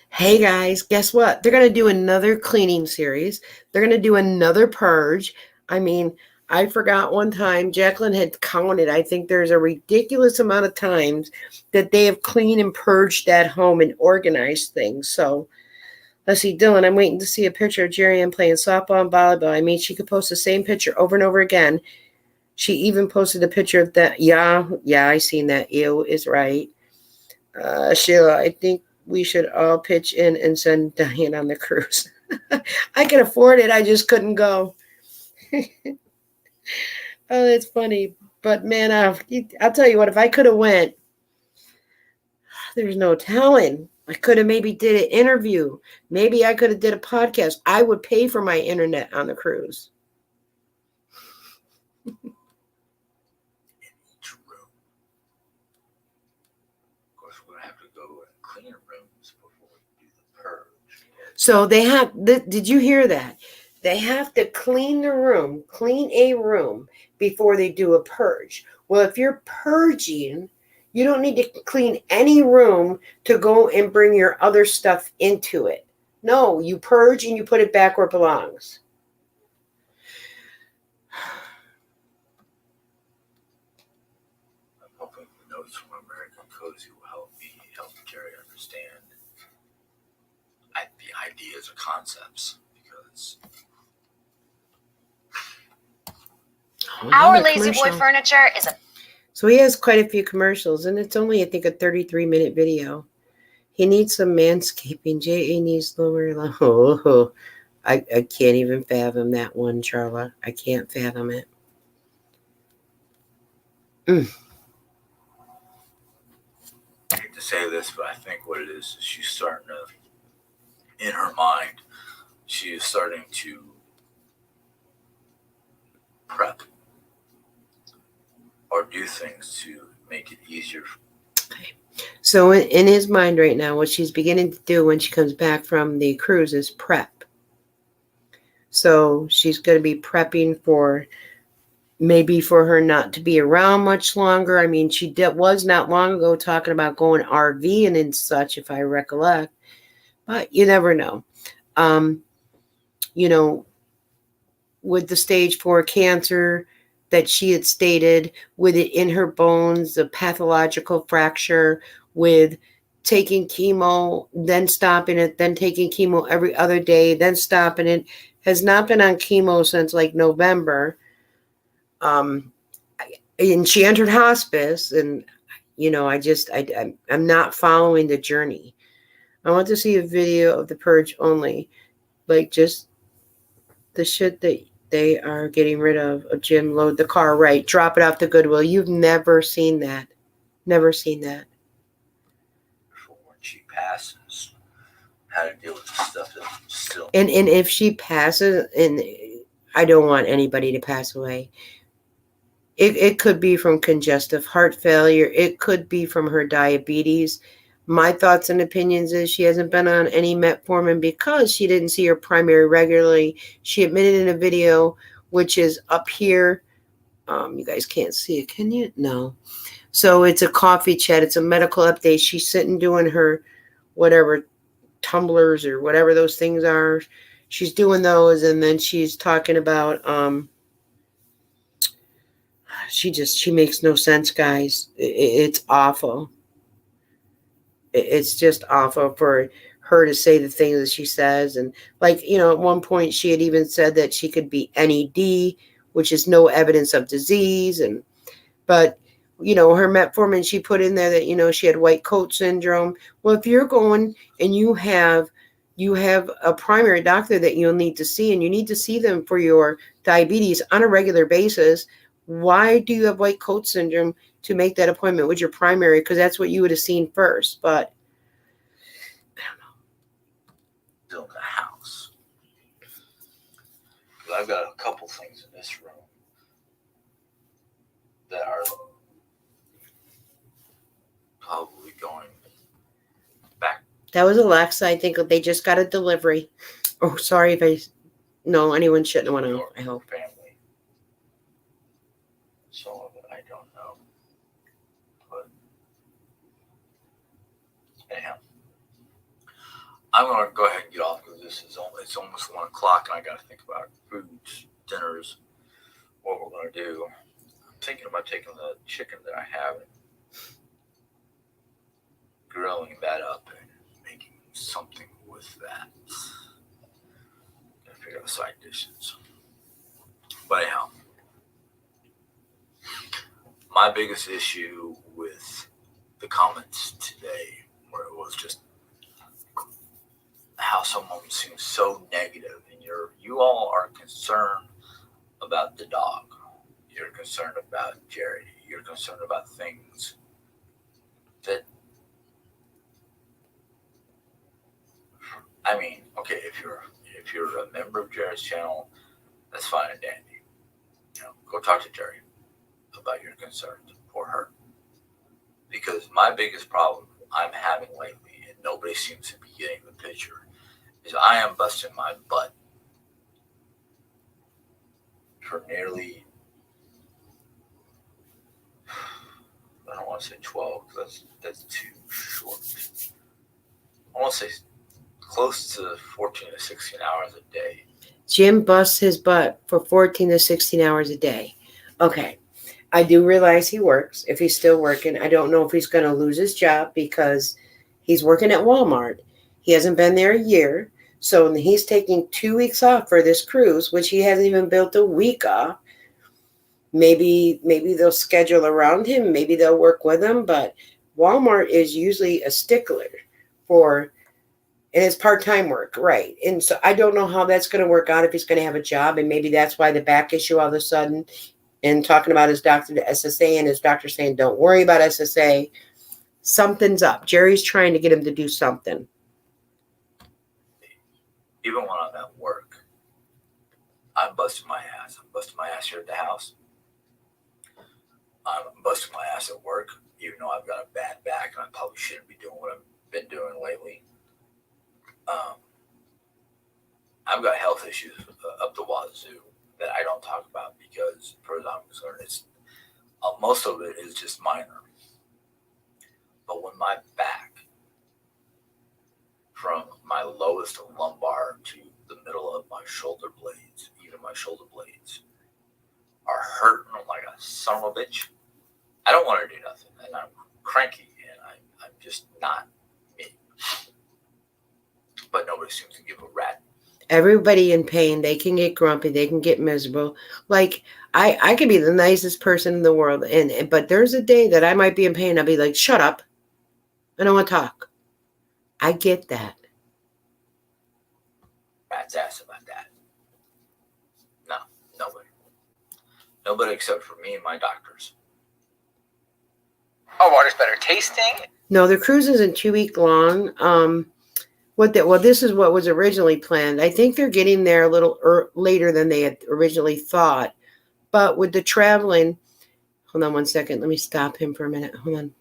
Hey guys, guess what? They're going to do another cleaning series. They're going to do another purge. I mean, I forgot one time Jacqueline had counted. I think there's a ridiculous amount of times that they have cleaned and purged that home and organized things. So let's see, Dylan, I'm waiting to see a picture of Jerry Ann playing softball and volleyball. I mean, she could post the same picture over and over again. She even posted a picture of that. Yeah, I seen that. Ew is right. Sheila, I think we should all pitch in and send Diane on the cruise. I can afford it. I just couldn't go. Oh, that's funny. But man, I'll tell you what, if I could have went, there's no telling. I could have maybe did an interview. Maybe I could have did a podcast. I would pay for my internet on the cruise. In each room. Of course, we're going to have to go and clean rooms before we do the purge. So they have, did you hear that? They have to clean a room before they do a purge. Well, if you're purging, you don't need to clean any room to go and bring your other stuff into it. No, you purge and you put it back where it belongs. I'm hoping the notes from American Cozy will help Jerry understand the ideas or concepts, because Our Lazy Boy Furniture is a... So he has quite a few commercials, and it's only, I think, a 33-minute video. He needs some manscaping. J.A. needs lower... Oh, I can't even fathom that one, Charla. I can't fathom it. I hate to say this, but I think what it is she's starting to, in her mind, she is starting to prep or do things to make it easier. Okay. So in his mind right now, what she's beginning to do when she comes back from the cruise is prep. So she's going to be prepping for maybe for her not to be around much longer. I mean, she was not long ago talking about going RVing and such, if I recollect. But you never know. With the stage 4 cancer that she had stated, with it in her bones, the pathological fracture, with taking chemo, then stopping it, then taking chemo every other day, then stopping it, has not been on chemo since like November. And she entered hospice, and I'm not following the journey. I want to see a video of the purge only, like just the shit that they are getting rid of. A Jim, load the car, right? Drop it off the Goodwill. You've never seen that. Never seen that. For when she passes, how to deal with the stuff that's still. And if she passes, and I don't want anybody to pass away. It could be from congestive heart failure. It could be from her diabetes. My thoughts and opinions is she hasn't been on any metformin because she didn't see her primary regularly. She admitted in a video, which is up here. You guys can't see it, can you? No. So it's a coffee chat. It's a medical update. She's sitting doing her whatever tumblers or whatever those things are. She's doing those, and then she's talking about she makes no sense, guys. It's awful. It's just awful for her to say the things that she says. And like, at one point she had even said that she could be NED, which is no evidence of disease. But her metformin, she put in there that, she had white coat syndrome. Well, if you're going and you have a primary doctor that you'll need to see, and you need to see them for your diabetes on a regular basis, why do you have white coat syndrome to make that appointment with your primary? Because that's what you would have seen first. But I don't know. Still in the house. I've got a couple things in this room that are probably going back. That was Alexa. I think they just got a delivery. Oh, sorry if no, anyone shouldn't have went out, I hope. Family. Some of it I don't know. But anyhow, I'm going to go ahead and get off because it's almost 1 o'clock and I got to think about foods, dinners, what we're going to do. I'm thinking about taking the chicken that I have and grilling that up and making something with that. Gotta figure out side dishes. But anyhow, my biggest issue with the comments today, where it was just how someone seems so negative, and you all are concerned about the dog. You're concerned about Jerry. You're concerned about things that, I mean, okay, if you're a member of Jerry's channel, that's fine and dandy. Go talk to Jerry about your concerns for her. Because my biggest problem I'm having lately, and nobody seems to be getting the picture, is I am busting my butt for nearly, I don't want to say 12, because that's too short. I want to say close to 14 to 16 hours a day. Jim busts his butt for 14 to 16 hours a day. Okay. I do realize he works. If he's still working, I don't know if he's going to lose his job because he's working at Walmart. He hasn't been there a year. So he's taking 2 weeks off for this cruise, which he hasn't even built a week off. Maybe they'll schedule around him. Maybe they'll work with him. But Walmart is usually a stickler for, and it's part-time work, right? And so I don't know how that's going to work out if he's going to have a job. And maybe that's why the back issue all of a sudden, and talking about his doctor to SSA, and his doctor saying, don't worry about SSA. Something's up. Jerry's trying to get him to do something. Even when I'm at work, I'm busting my ass. I'm busting my ass here at the house. I'm busting my ass at work, even though I've got a bad back and I probably shouldn't be doing what I've been doing lately. I've got health issues up the wazoo that I don't talk about because, as far as I'm concerned, it's most of it is just minor. But when my back, from my lowest lumbar to the middle of my shoulder blades, even my shoulder blades, are hurting like a son of a bitch, I don't want to do nothing, and I'm cranky, and I'm just not me. But nobody seems to give a rat. Everybody in pain, they can get grumpy, they can get miserable. Like, I could be the nicest person in the world, but there's a day that I might be in pain. I'll be like, shut up. I don't want to talk. I get that. Rat's ass about that. No, nobody. Nobody except for me and my doctors. Oh, water's better tasting? No, the cruise isn't 2 week long. This is what was originally planned. I think they're getting there a little later than they had originally thought. But with the traveling, hold on 1 second. Let me stop him for a minute. Hold on.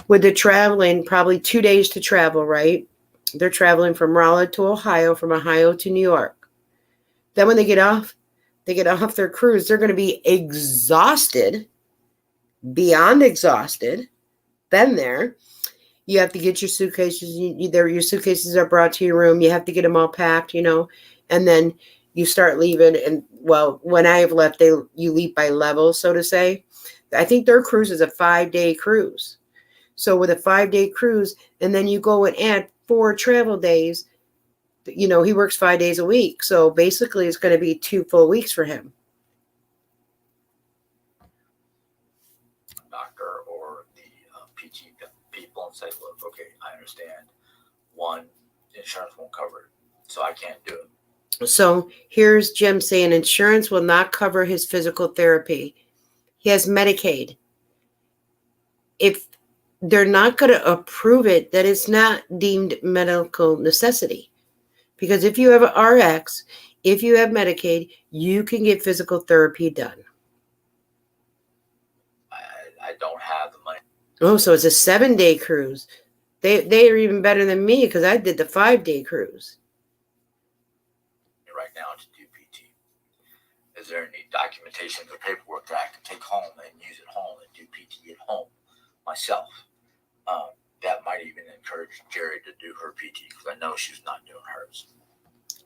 With the traveling, probably 2 days to travel, right? They're traveling from Raleigh to Ohio, from Ohio to New York. Then when they get off their cruise, they're going to be exhausted. beyond exhausted, been there. You have to get your suitcases. Your suitcases are brought to your room. You have to get them all packed, and then you start leaving. And well, when I have left, you leave by level, so to say. I think their cruise is a 5-day cruise. So with a 5-day cruise, and then you go and add 4 travel days, he works 5 days a week. So basically it's going to be 2 full weeks for him. Doctor or the PT people and say, look, okay, I understand. One, insurance won't cover it, so I can't do it. So here's Jim saying insurance will not cover his physical therapy. He has Medicaid. If they're not going to approve it, that it's not deemed medical necessity. Because if you have an RX, if you have Medicaid, you can get physical therapy done. I don't have the money. Oh, so it's a 7-day cruise. They are even better than me because I did the 5-day cruise. Right now to do PT. Is there any documentation or paperwork that I can take home and use at home and do PT at home myself? That might even encourage Jerry to do her PT because I know she's not doing hers.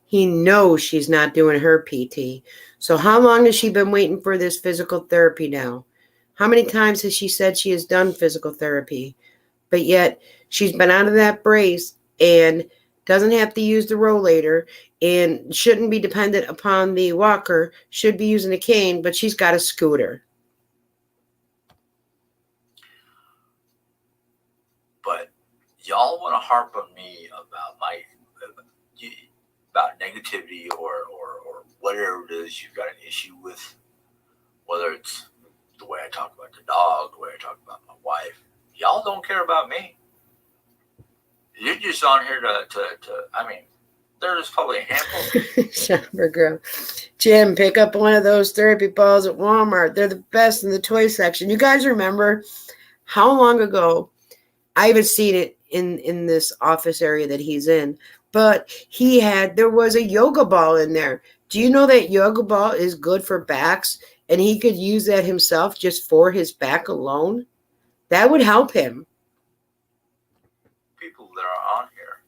He knows she's not doing her PT. So how long has she been waiting for this physical therapy now? How many times has she said she has done physical therapy? But yet she's been out of that brace and doesn't have to use the rollator and shouldn't be dependent upon the walker, should be using a cane, but she's got a scooter. But y'all want to harp on me about about negativity or whatever it is you've got an issue with, whether it's the way I talk about the dog, the way I talk about my wife. Y'all don't care about me. You're just on here to I mean, there's probably a handful. Shopper girl. Jim, pick up one of those therapy balls at Walmart. They're the best in the toy section. You guys remember how long ago? I haven't seen it in this office area that he's in, but there was a yoga ball in there. Do you know that yoga ball is good for backs? And he could use that himself just for his back alone? That would help him. People that are on here,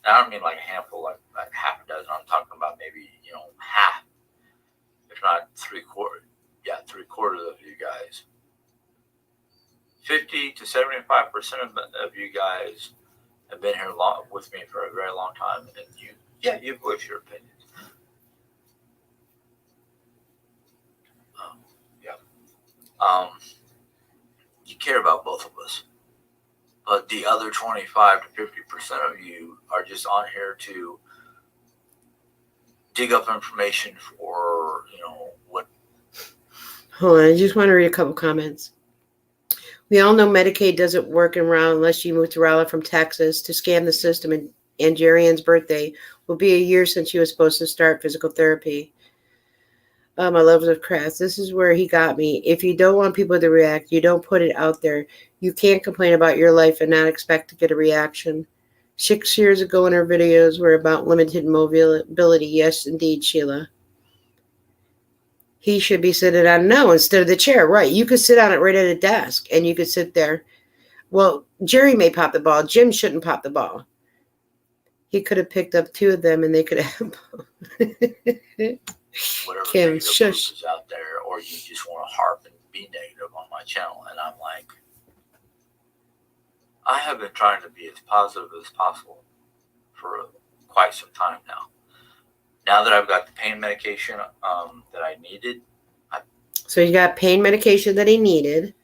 and I don't mean like a handful, like half a dozen. I'm talking about maybe, half, if not 3/4. Yeah, 3/4 of you guys. 50 to 75% of you guys have been here with me for a very long time, and you voice your opinions. You care about both of us, but the other 25 to 50% of you are just on here to dig up information for what. Hold on, I just want to read a couple comments. We all know Medicaid doesn't work in Raleigh unless you move to Raleigh from Texas to scam the system. And Jerry Ann's birthday will be a year since she was supposed to start physical therapy. My love of crafts. This is where he got me. If you don't want people to react, you don't put it out there. You can't complain about your life and not expect to get a reaction. 6 years ago in her videos were about limited mobility. Yes, indeed, Sheila. He should be sitting on instead of the chair. Right. You could sit on it right at a desk and you could sit there. Well, Jerry may pop the ball. Jim shouldn't pop the ball. He could have picked up 2 of them and they could have. Whatever Kim, shush. is out there, or you just want to harp and be negative on my channel. And I'm like, I have been trying to be as positive as possible for quite some time now. Now that I've got the pain medication that I needed. So he got pain medication that he needed.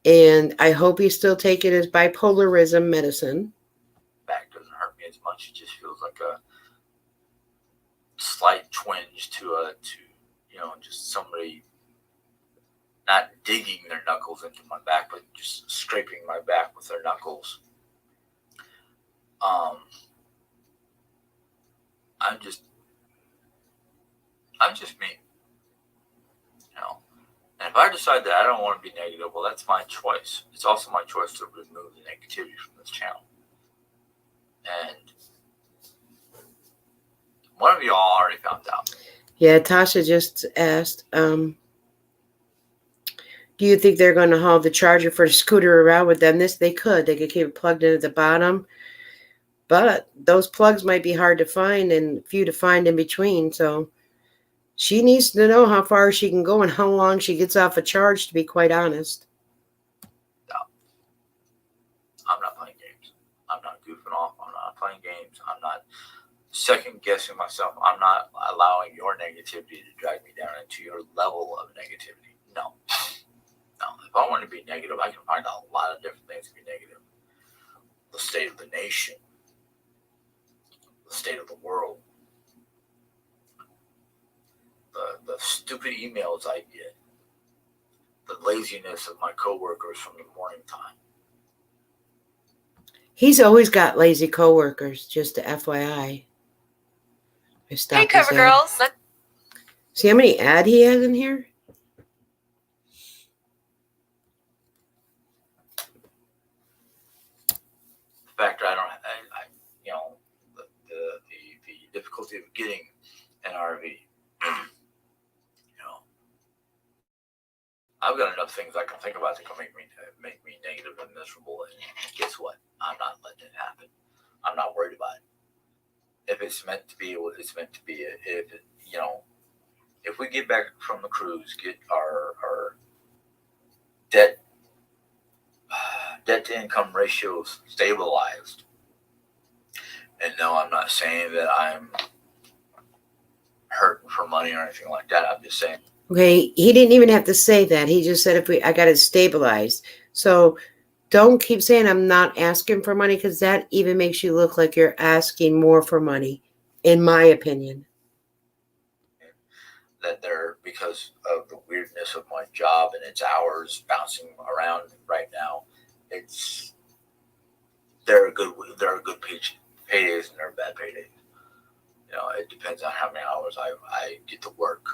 And I hope he's still taking his bipolarism medicine. Back doesn't hurt me as much. It just feels like a slight twinge to just somebody not digging their knuckles into my back, but just scraping my back with their knuckles. I'm just me, And if I decide that I don't want to be negative, well, that's my choice. It's also my choice to remove the negativity from this channel. And one of y'all already found out. Yeah, Tasha just asked, Do you think they're going to haul the charger for the scooter around with them? They could keep it plugged in at the bottom, but those plugs might be hard to find and few to find in between. So she needs to know how far she can go and how long she gets off a charge, to be quite honest. No. I'm not playing games. I'm not goofing off. I'm not playing games. I'm not second guessing myself. I'm not allowing your negativity to drag me down into your level of negativity. No. If I want to be negative, I can find a lot of different things to be negative. The state of the nation, the state of the world, the stupid emails I get, the laziness of my coworkers from the morning time. He's always got lazy coworkers, just to FYI. Hey, cover girls. See how many ad he has in here? The fact I the difficulty of getting an RV. I've got enough things I can think about that can make me negative and miserable. And guess what? I'm not letting it happen. I'm not worried about it. If it's meant to be, it's meant to be. If we get back from the cruise, get our debt to income ratios stabilized. And no, I'm not saying that I'm hurting for money or anything like that. I'm just saying. Okay, he didn't even have to say that. He just said I got it stabilized. So don't keep saying I'm not asking for money, because that even makes you look like you're asking more for money, in my opinion. That because of the weirdness of my job and its hours bouncing around right now, there are good paydays and there are bad paydays. It depends on how many hours I get to work.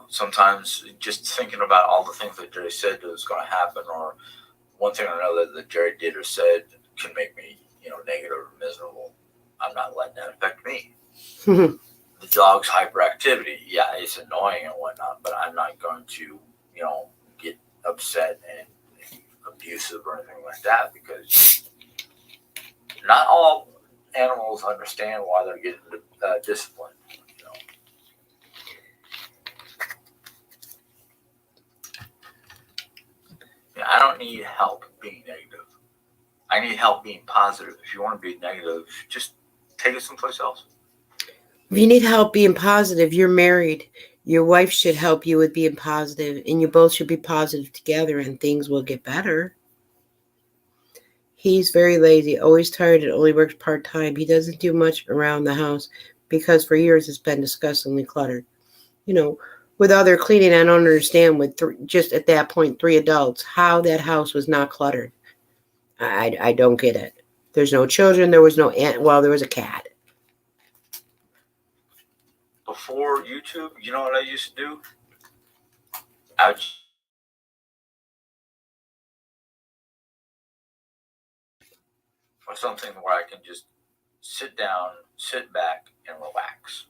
Sometimes just thinking about all the things that Jerry said was going to happen, or one thing or another that Jerry did or said, can make me, negative or miserable. I'm not letting that affect me. The dog's hyperactivity, yeah, it's annoying and whatnot, but I'm not going to, get upset and abusive or anything like that, because not all animals understand why they're getting disciplined. I don't need help being negative. I need help being positive. If you want to be negative, just take it someplace else. If you need help being positive, you're married. Your wife should help you with being positive, and you both should be positive together, and things will get better. He's very lazy, always tired, and only works part-time. He doesn't do much around the house because for years it's been disgustingly cluttered. With all their cleaning, I don't understand, with just at that point 3 adults, how that house was not cluttered. I don't get it. There's no children. There was no ant. Well, there was a cat. Before YouTube, you know what I used to do? I would for something where I can just sit down, sit back, and relax.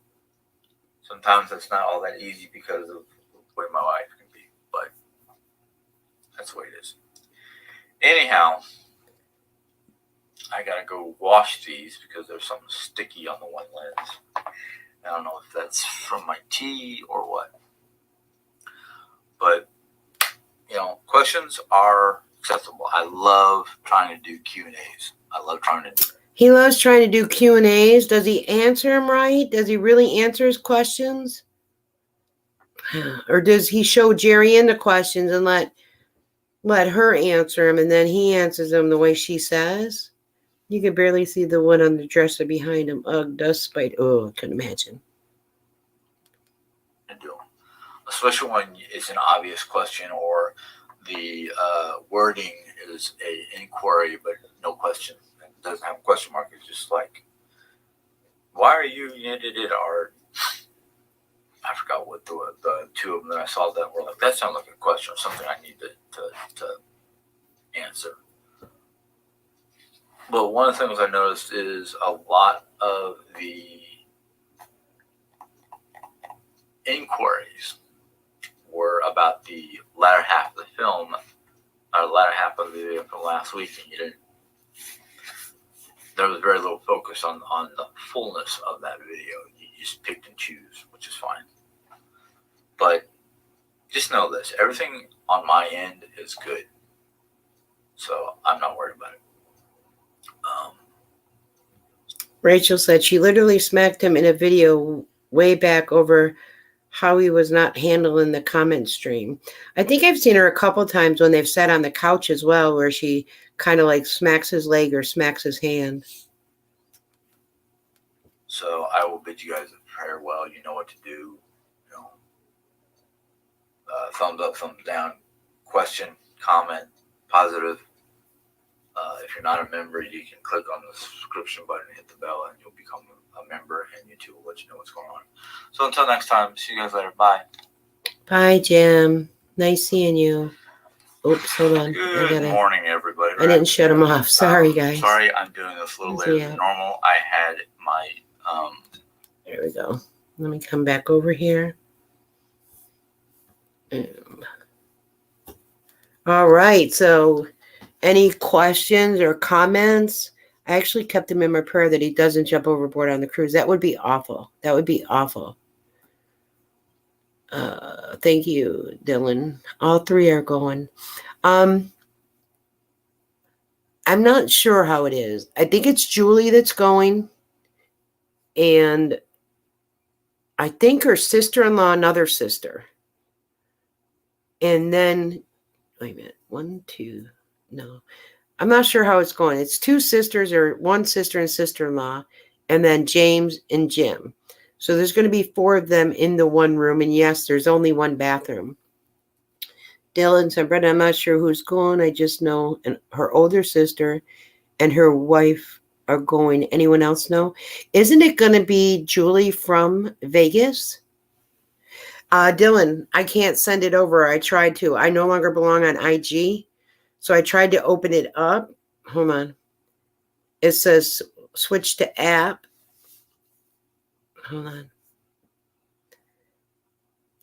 Sometimes it's not all that easy because of the way my wife can be, but that's the way it is. Anyhow, I gotta go wash these because there's something sticky on the one lens. I don't know if that's from my tea or what. But, questions are acceptable. I love trying to do Q&As. I love trying to do it. He loves trying to do Q&As. Does he answer them right? Does he really answer his questions? Or does he show Jerry in the questions and let her answer them, and then he answers them the way she says? You can barely see the one on the dresser behind him. Ugh, dust spite. Oh, I couldn't imagine. And do them. Especially when it's an obvious question or the wording is an inquiry but no question. It doesn't have a question mark. It's just like, why are you or I forgot what the two of them that I saw that were like, that sounds like a question or something I need to answer. But one of the things I noticed is a lot of the inquiries were about the latter half of the film, or the latter half of the video from last week, and there was very little focus on the fullness of that video. You just picked and choose, which is fine. But just know this, everything on my end is good. So I'm not worried about it. Rachel said she literally smacked him in a video way back over how he was not handling the comment stream. I think I've seen her a couple times when they've sat on the couch as well, where she kind of like smacks his leg or smacks his hand. So I will bid you guys a farewell. You know what to do. Thumbs up, thumbs down, question, comment, positive. If you're not a member, you can click on the subscription button and hit the bell, and you'll become a member, and YouTube will let you know what's going on. So until next time, see you guys later. Bye. Bye, Jim. Nice seeing you. Oops, hold on. Good morning, everybody. I didn't shut him off. Sorry, guys. Sorry, I'm doing this a little later than normal. I had my... There we go. Let me come back over here. All right, so any questions or comments? I actually kept him in my prayer that he doesn't jump overboard on the cruise. That would be awful. That would be awful. Thank you, Dylan. All three are going. I'm not sure how it is. I think it's Julie that's going. And I think her sister-in-law, another sister. And then, wait a minute. 1, 2, no. I'm not sure how it's going. It's 2 sisters or 1 sister and sister-in-law. And then James and Jim. So there's going to be 4 of them in the one room. And yes, there's only 1 bathroom. Dylan said, Brenda, I'm not sure who's going. I just know her older sister and her wife are going. Anyone else know? Isn't it going to be Julie from Vegas? Dylan, I can't send it over. I tried to. I no longer belong on IG. So I tried to open it up. Hold on. It says switch to app. Hold on.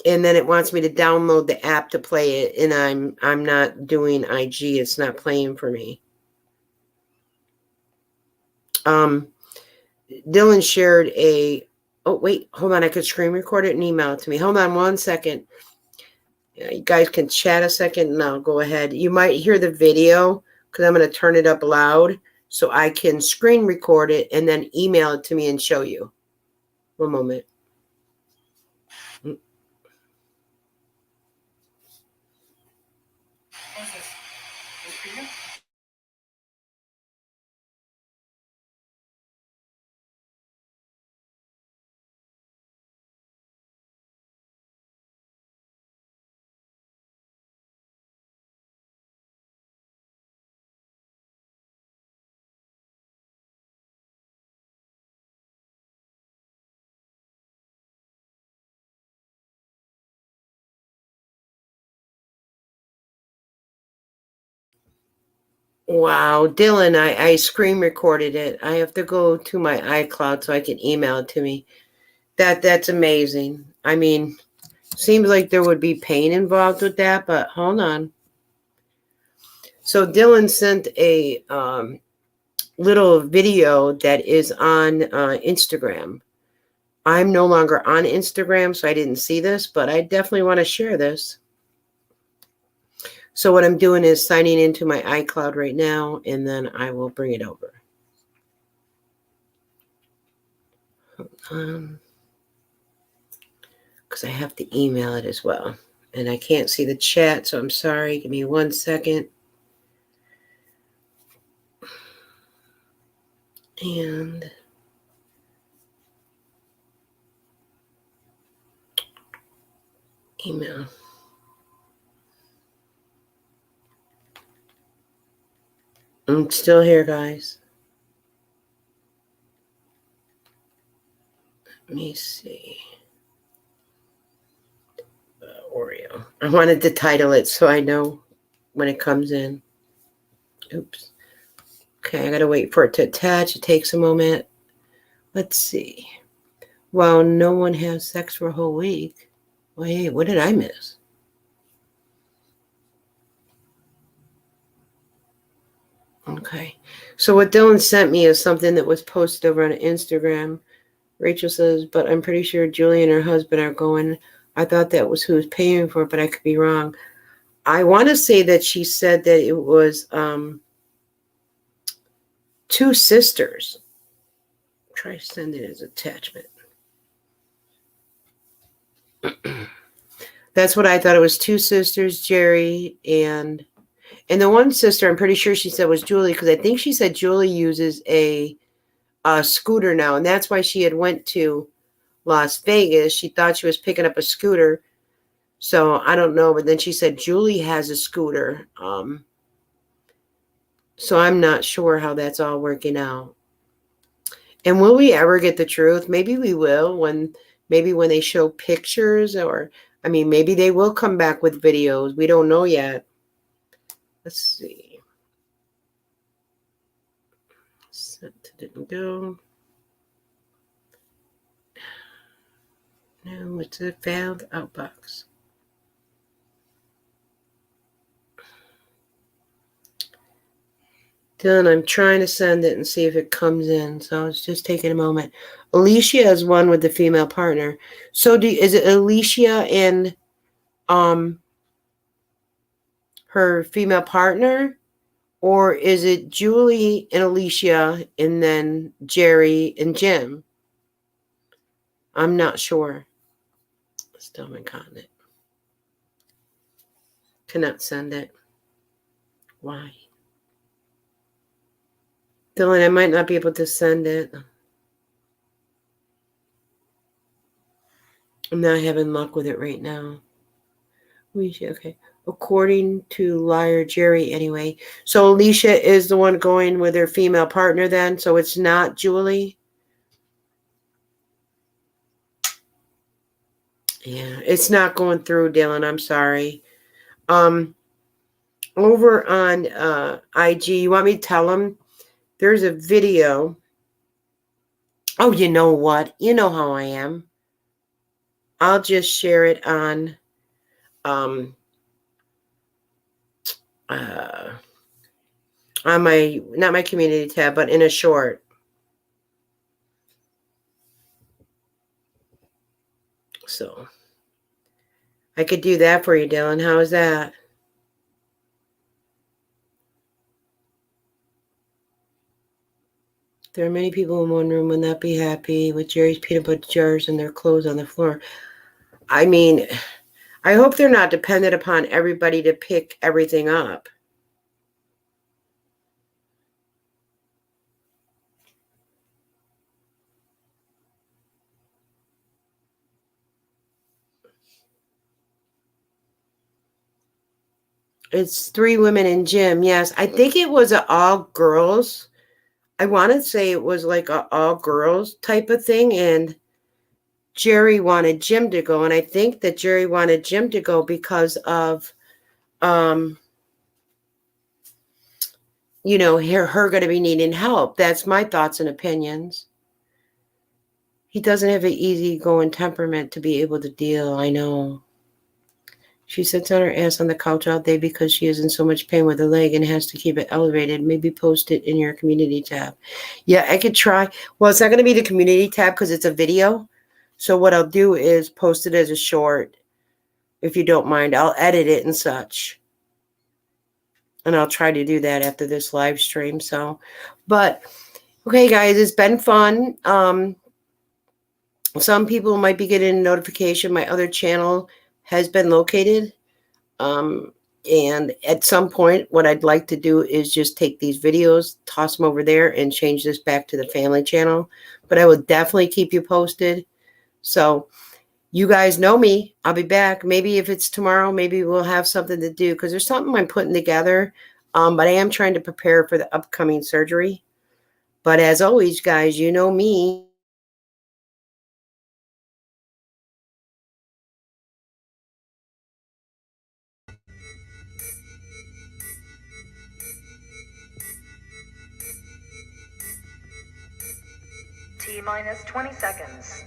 And then it wants me to download the app to play it. And I'm not doing IG. It's not playing for me. Dylan shared a... Oh, wait. Hold on. I could screen record it and email it to me. Hold on 1 second. You guys can chat a second and I'll go ahead. You might hear the video because I'm going to turn it up loud so I can screen record it and then email it to me and show you. One moment. Wow, Dylan, I screen recorded it. I have to go to my iCloud so I can email it to me. That's amazing. I mean, seems like there would be pain involved with that, but hold on. So Dylan sent a little video that is on Instagram. I'm no longer on Instagram, so I didn't see this, but I definitely want to share this. So what I'm doing is signing into my iCloud right now, and then I will bring it over. Because I have to email it as well. And I can't see the chat, so I'm sorry. Give me 1 second. And email. I'm still here, guys. Let me see. Oreo. I wanted to title it so I know when it comes in. Oops. Okay, I gotta wait for it to attach. It takes a moment. Let's see. Well, no one has sex for a whole week. Wait, what did I miss? Okay. So what Dylan sent me is something that was posted over on Instagram. Rachel says, but I'm pretty sure Julie and her husband are going. I thought that was who was paying for it, but I could be wrong. I want to say that she said that it was two sisters. Try to send it as attachment. That's what I thought. It was two sisters, Jerry and the one sister, I'm pretty sure she said was Julie, because I think she said Julie uses a scooter now, and that's why she had went to Las Vegas. She thought she was picking up a scooter, so I don't know. But then she said Julie has a scooter, so I'm not sure how that's all working out. And will we ever get the truth? Maybe we will when they show pictures, or I mean, maybe they will come back with videos. We don't know yet. Let's see. Sent didn't go. No, it's a failed outbox. Dylan, I'm trying to send it and see if it comes in. So it's just taking a moment. Alicia is one with the female partner. So is it Alicia and her female partner? Or is it Julie and Alicia and then Jerry and Jim? I'm not sure. Still haven't gotten it. Cannot send it. Why? Dylan, I might not be able to send it. I'm not having luck with it right now. Okay. According to liar Jerry, anyway. So Alicia is the one going with her female partner then. So it's not Julie. Yeah, it's not going through, Dylan. I'm sorry. Over on IG, you want me to tell them? There's a video. Oh, you know what? You know how I am. I'll just share it on my, not my community tab, but in a short. So I could do that for you, Dylan. How is that? There are many people in one room would not be happy with Jerry's peanut butter jars and their clothes on the floor. I mean, I hope they're not dependent upon everybody to pick everything up. It's 3 women in gym. Yes, I think it was all girls. I want to say it was like a all girls type of thing. And Jerry wanted Jim to go. And I think that Jerry wanted Jim to go because of, her going to be needing help. That's my thoughts and opinions. He doesn't have an easygoing temperament to be able to deal. I know. She sits on her ass on the couch all day because she is in so much pain with her leg and has to keep it elevated. Maybe post it in your community tab. Yeah, I could try. Well, it's not going to be the community tab because it's a video. So what I'll do is post it as a short. If you don't mind, I'll edit it and such. And I'll try to do that after this live stream. So, but okay, guys, it's been fun. Some people might be getting a notification. My other channel has been located. And at some point, what I'd like to do is just take these videos, toss them over there, and change this back to the family channel. But I will definitely keep you posted. So you guys know me. I'll be back. Maybe if it's tomorrow, maybe we'll have something to do because there's something I'm putting together. But I am trying to prepare for the upcoming surgery. But as always, guys, you know me. T minus 20 seconds.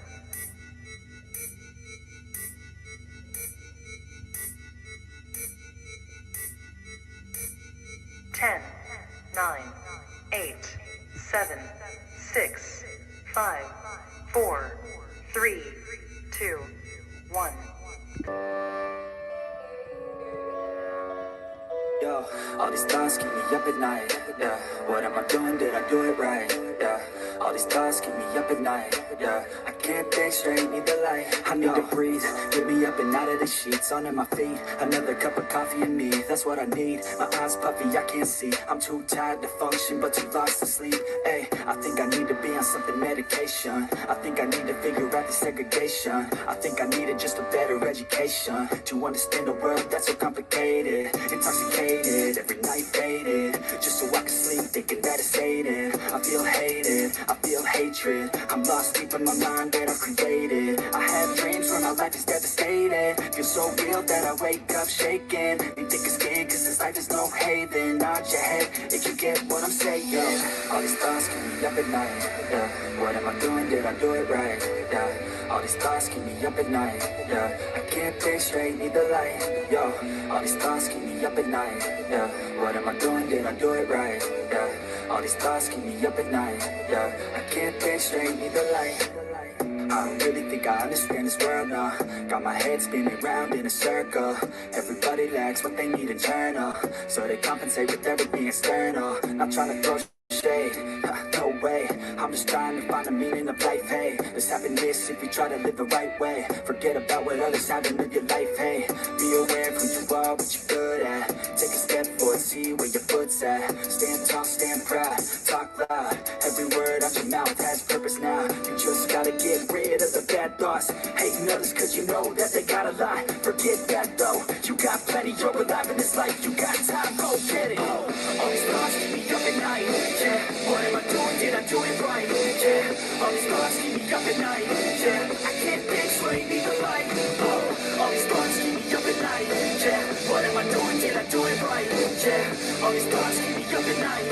2, 1. Yo, all these thoughts keep me up at night, yeah. What am I doing, did I do it right, yeah. All these thoughts keep me up at night, yeah. I can't think straight, need the light. I need to breathe, get me up and out of the sheets. Under my feet, another cup of coffee and me, that's what I need. My eyes puffy, I can't see, I'm too tired to function, but too lost to sleep. Hey, I think I need to be on something medication. I think I need to figure out the segregation. I think I needed just a better education to understand a world that's so complicated. Intoxicated, every night faded, just so I can sleep thinking that it's sated. I feel hated, I feel hatred, I'm lost deep in my mind that I've created. I have dreams when my life is devastated, feel so real that I wake up shaking. Need thick skin cause this life is no haven. Nod your head if you get what I'm saying. All these thoughts keep me up at night, yeah. What am I doing, did I do it right, yeah. All these thoughts keep me up at night, yeah. I can't think straight, need the light, yo. All these thoughts keep me up at night, yeah. What am I doing, did I do it right, yeah. All these thoughts keep me up at night, yeah. I can't think straight, need the light. I don't really think I understand this world now. Got my head spinning round in a circle. Everybody lacks what they need internal, so they compensate with everything external. Not trying to throw shade, no way. I'm just trying to find the meaning of life, hey. There's happiness if you try to live the right way. Forget about what others have and live your life, hey. Be aware of who you are, what you're good at. Take a step forward, see where your foot's at. Stand tall, stand proud, talk loud. Every word out your mouth has purpose now. You just gotta get rid of the bad thoughts. Hating others cause you know that they got a lie. Forget that though, you got plenty. You're alive in this life, you got time, go get it. All these thoughts keep me up at night, yeah. What am I doing, did I do it right, yeah. All these thoughts keep me up at night, yeah. I can't think straight, need the light. All these thoughts keep me up at night, yeah. What am I doing, did I do it right, yeah. All these thoughts keep me up at night,